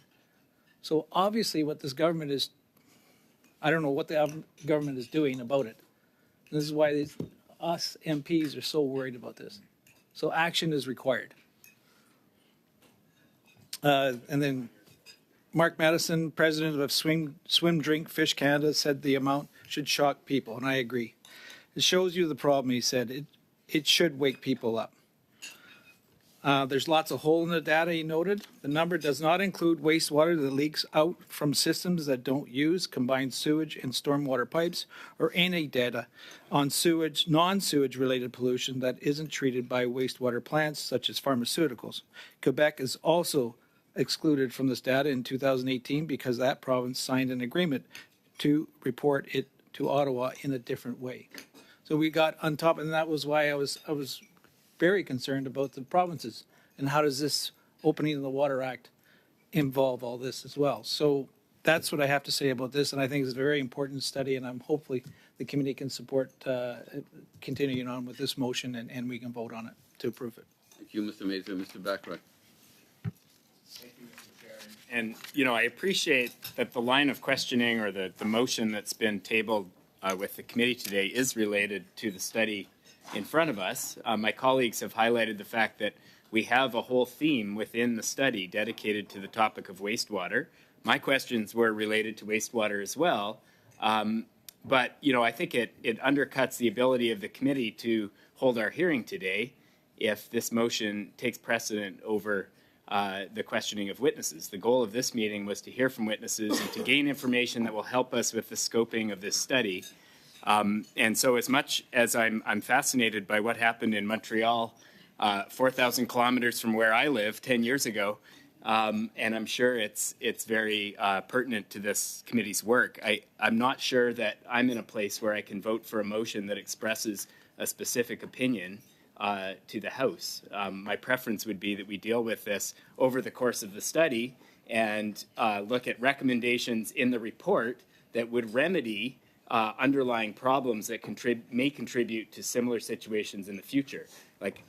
So obviously what this government is, I don't know what the government is doing about it. And this is why us MPs are so worried about this. So action is required. And then Mark Madison, president of Swim Drink Fish Canada, said the amount should shock people, and I agree. It shows you the problem, he said. It should wake people up. There's lots of hole in the data, he noted. The number does not include wastewater that leaks out from systems that don't use combined sewage and stormwater pipes, or any data on sewage, non-sewage related pollution that isn't treated by wastewater plants, such as pharmaceuticals. Quebec is also excluded from this data in 2018 because that province signed an agreement to report it to Ottawa in a different way. So we got on top, and that was why I was very concerned about the provinces and how does this opening of the Water Act involve all this as well. So that's what I have to say about this, and I think it's a very important study, and I'm hopefully the committee can support continuing on with this motion, and we can vote on it to approve it. Thank you, Mr. Messier. Mr. Baccarat. Thank you, Mr. Chair. And, you know, I appreciate that the line of questioning or the motion that's been tabled with the committee today is related to the study in front of us. My colleagues have highlighted the fact that we have a whole theme within the study dedicated to the topic of wastewater. My questions were related to wastewater as well. But, you know, I think it undercuts the ability of the committee to hold our hearing today if this motion takes precedent over the questioning of witnesses. The goal of this meeting was to hear from witnesses and to gain information that will help us with the scoping of this study. And so as much as I'm fascinated by what happened in Montreal, 4,000 kilometers from where I live 10 years ago, and I'm sure it's very pertinent to this committee's work. I'm not sure that I'm in a place where I can vote for a motion that expresses a specific opinion to the House. My preference would be that we deal with this over the course of the study and look at recommendations in the report that would remedy underlying problems that may contribute to similar situations in the future. Like,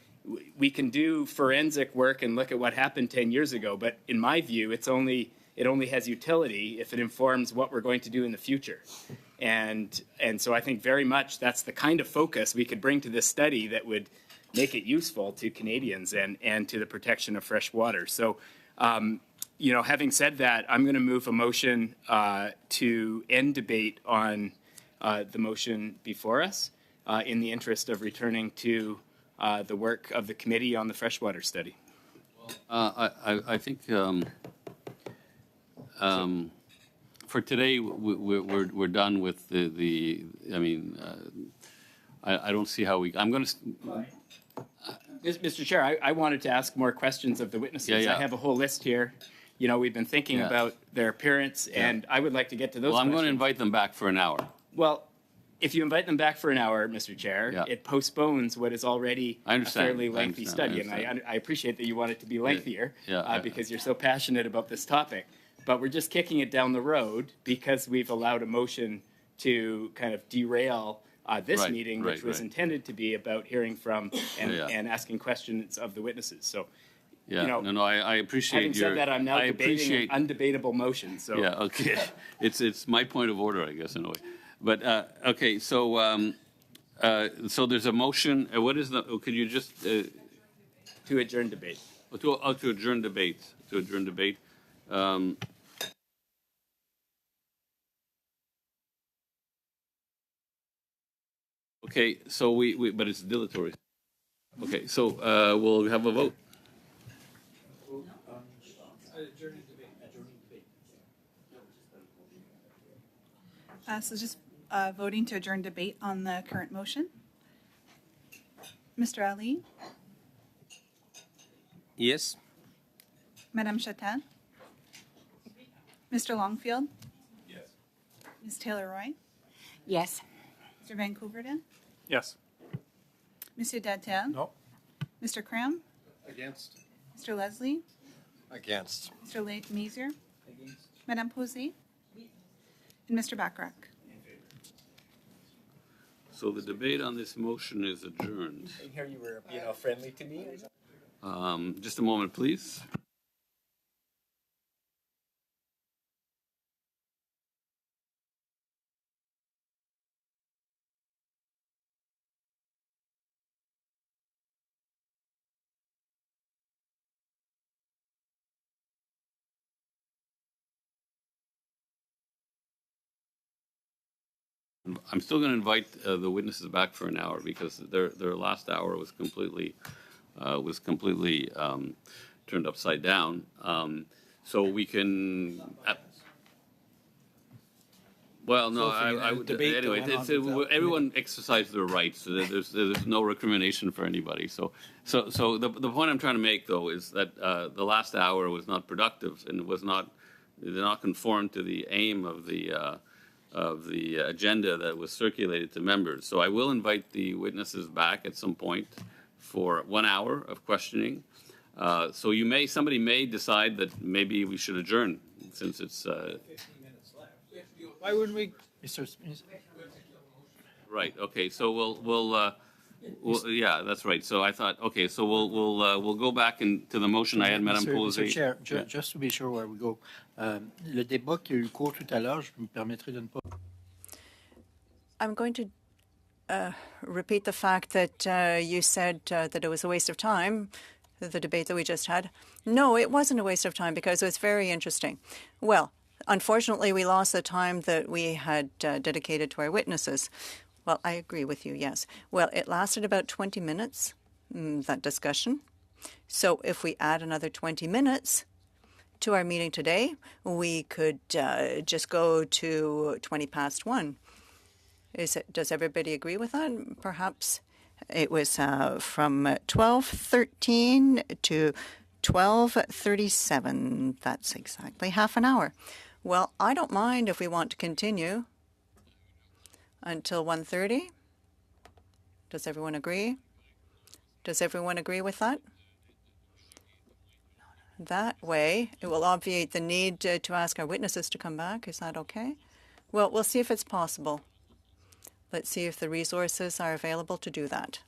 we can do forensic work and look at what happened 10 years ago, but in my view, it only has utility if it informs what we're going to do in the future. And so I think very much that's the kind of focus we could bring to this study that would make it useful to Canadians and to the protection of fresh water. So, you know, having said that, I'm going to move a motion to end debate on the motion before us in the interest of returning to the work of the committee on the freshwater study. I think for today we're done with the I mean, I don't see how I'm going to. Mr. Chair, I wanted to ask more questions of the witnesses. Yeah. I have a whole list here. You know, we've been thinking about their appearance, and I would like to get to those questions. I'm going to invite them back for an hour. Well, if you invite them back for an hour, Mr. Chair, it postpones what is already a fairly lengthy study. And I appreciate that you want it to be lengthier because you're so passionate about this topic. But we're just kicking it down the road because we've allowed a motion to kind of derail this meeting, which was intended to be about hearing from and asking questions of the witnesses. So, you know, I appreciate. Having said that, I'm now debating an undebatable motion. So okay, it's my point of order, I guess, in a way. But okay, so so there's a motion. What is the? Could you just to adjourn debate? To adjourn debate. To adjourn debate. Okay, so we but it's dilatory. Okay, so we'll have a vote. So just voting to adjourn debate on the current motion. Mr. Ali? Yes. Madame Chatin? Mr. Longfield? Yes. Ms. Taylor-Roy? Yes. Mr. Vancouverden? Yes. Monsieur Dadtel? No. Mr. Cram? Against. Mr. Leslie? Against. Mr. Mazier? Against. Madame Posey? And Mr. Backrack? So the debate on this motion is adjourned. I hear you were, you know, friendly to me. Just a moment, please. I'm still going to invite the witnesses back for an hour because their last hour was completely turned upside down. So we can. Well, no, I would anyway. Everyone exercised their rights. So there's no recrimination for anybody. So the point I'm trying to make though is that the last hour was not productive and it did not conform to the aim of the agenda that was circulated to members. So I will invite the witnesses back at some point for 1 hour of questioning. So somebody may decide that maybe we should adjourn since it's 15 minutes left. Why wouldn't we, Mr. Right. Okay. So we'll Well, yeah, that's right. So I thought, okay, so we'll go back to the motion I had, Madame Posey. Mr. Chair, Yeah. just to be sure where we go, le débat qui a eu cours tout à l'heure, je me permettrai de ne pas. I'm going to repeat the fact that you said that it was a waste of time, the debate that we just had. No, it wasn't a waste of time because it was very interesting. Well, unfortunately, we lost the time that we had dedicated to our witnesses. Well, I agree with you, yes. Well, it lasted about 20 minutes, that discussion. So if we add another 20 minutes to our meeting today, we could just go to 1:20. Does everybody agree with that? Perhaps it was from 12:13 to 12:37. That's exactly half an hour. Well, I don't mind if we want to continue until 1:30. Does everyone agree? Does everyone agree with that? That way, it will obviate the need to ask our witnesses to come back. Is that okay? Well, we'll see if it's possible. Let's see if the resources are available to do that.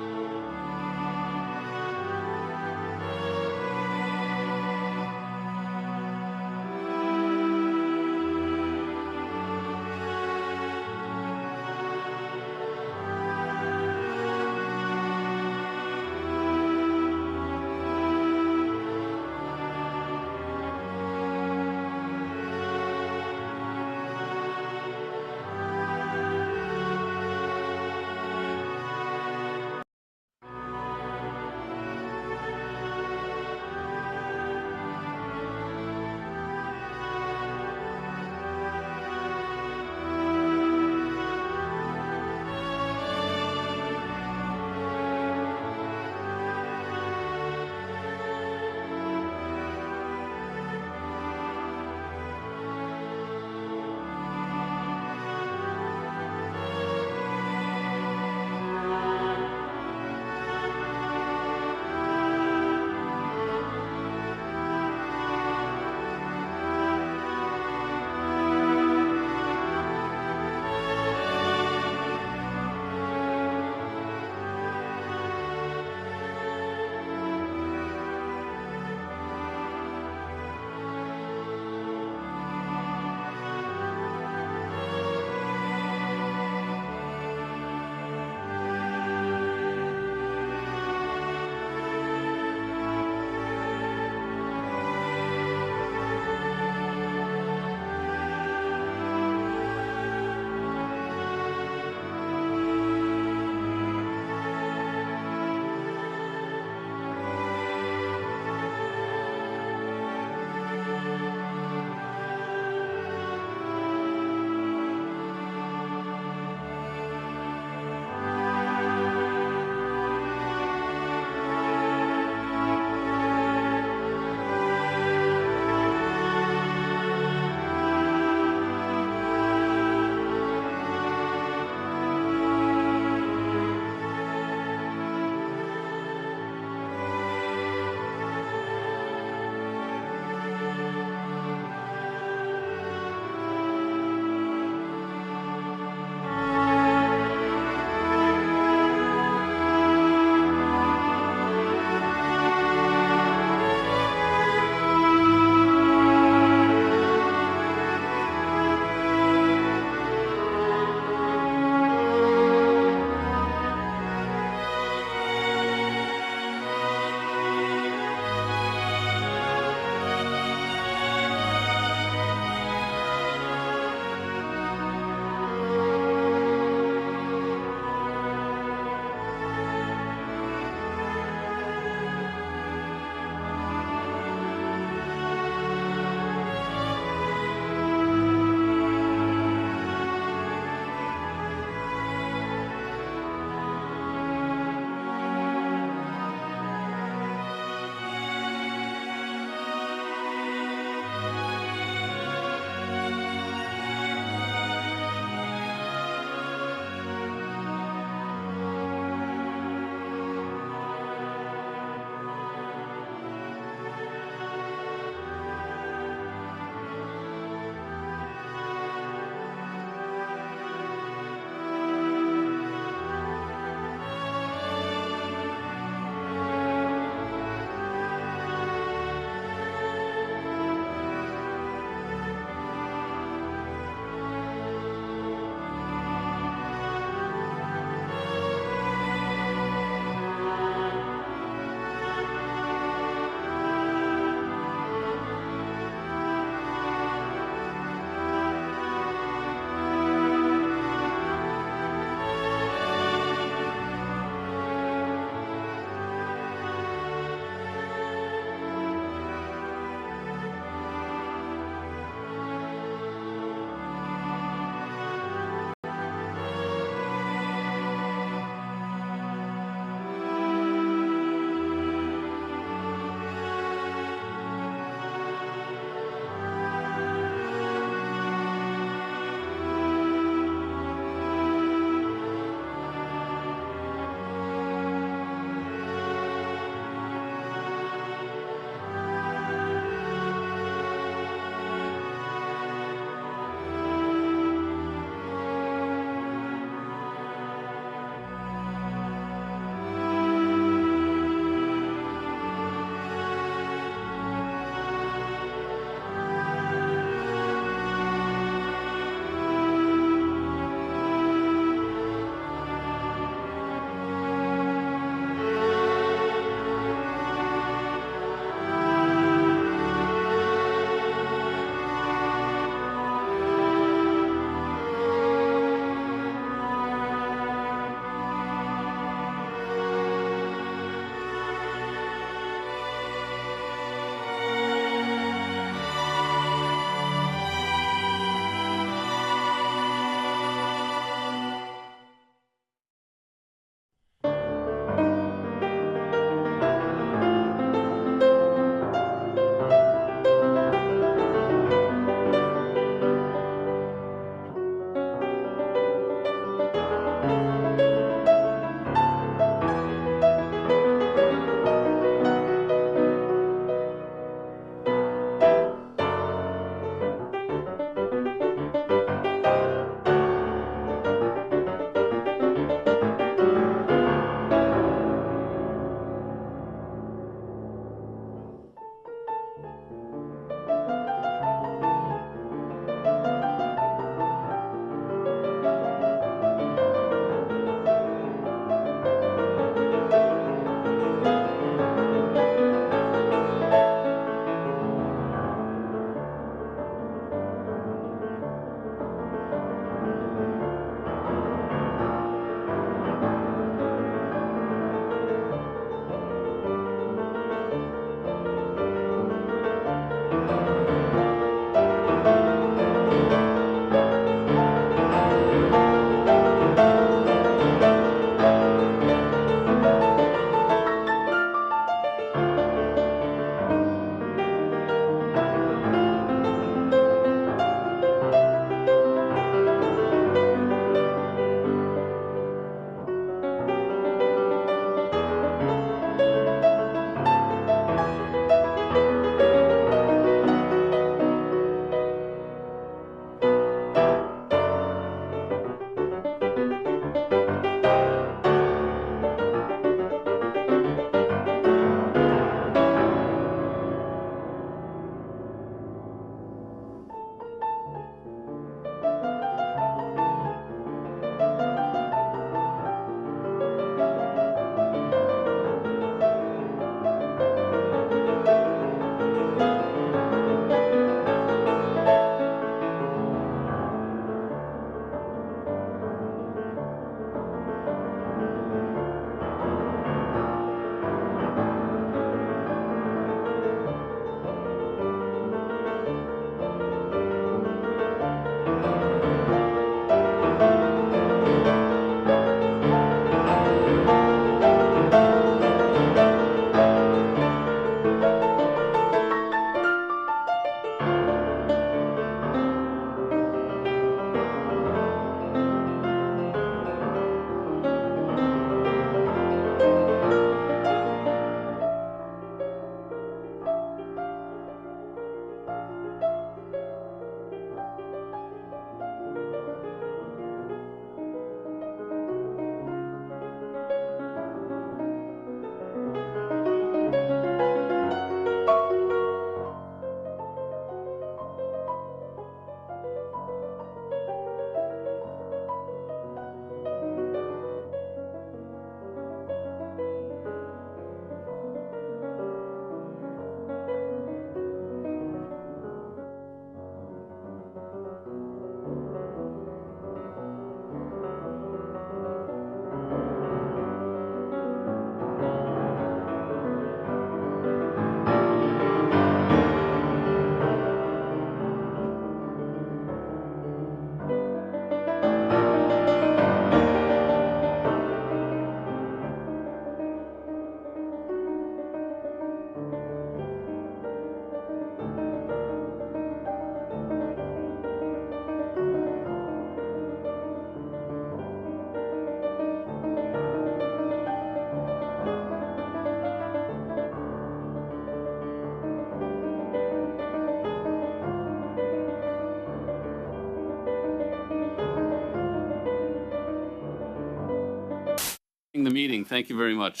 the meeting. Thank you very much.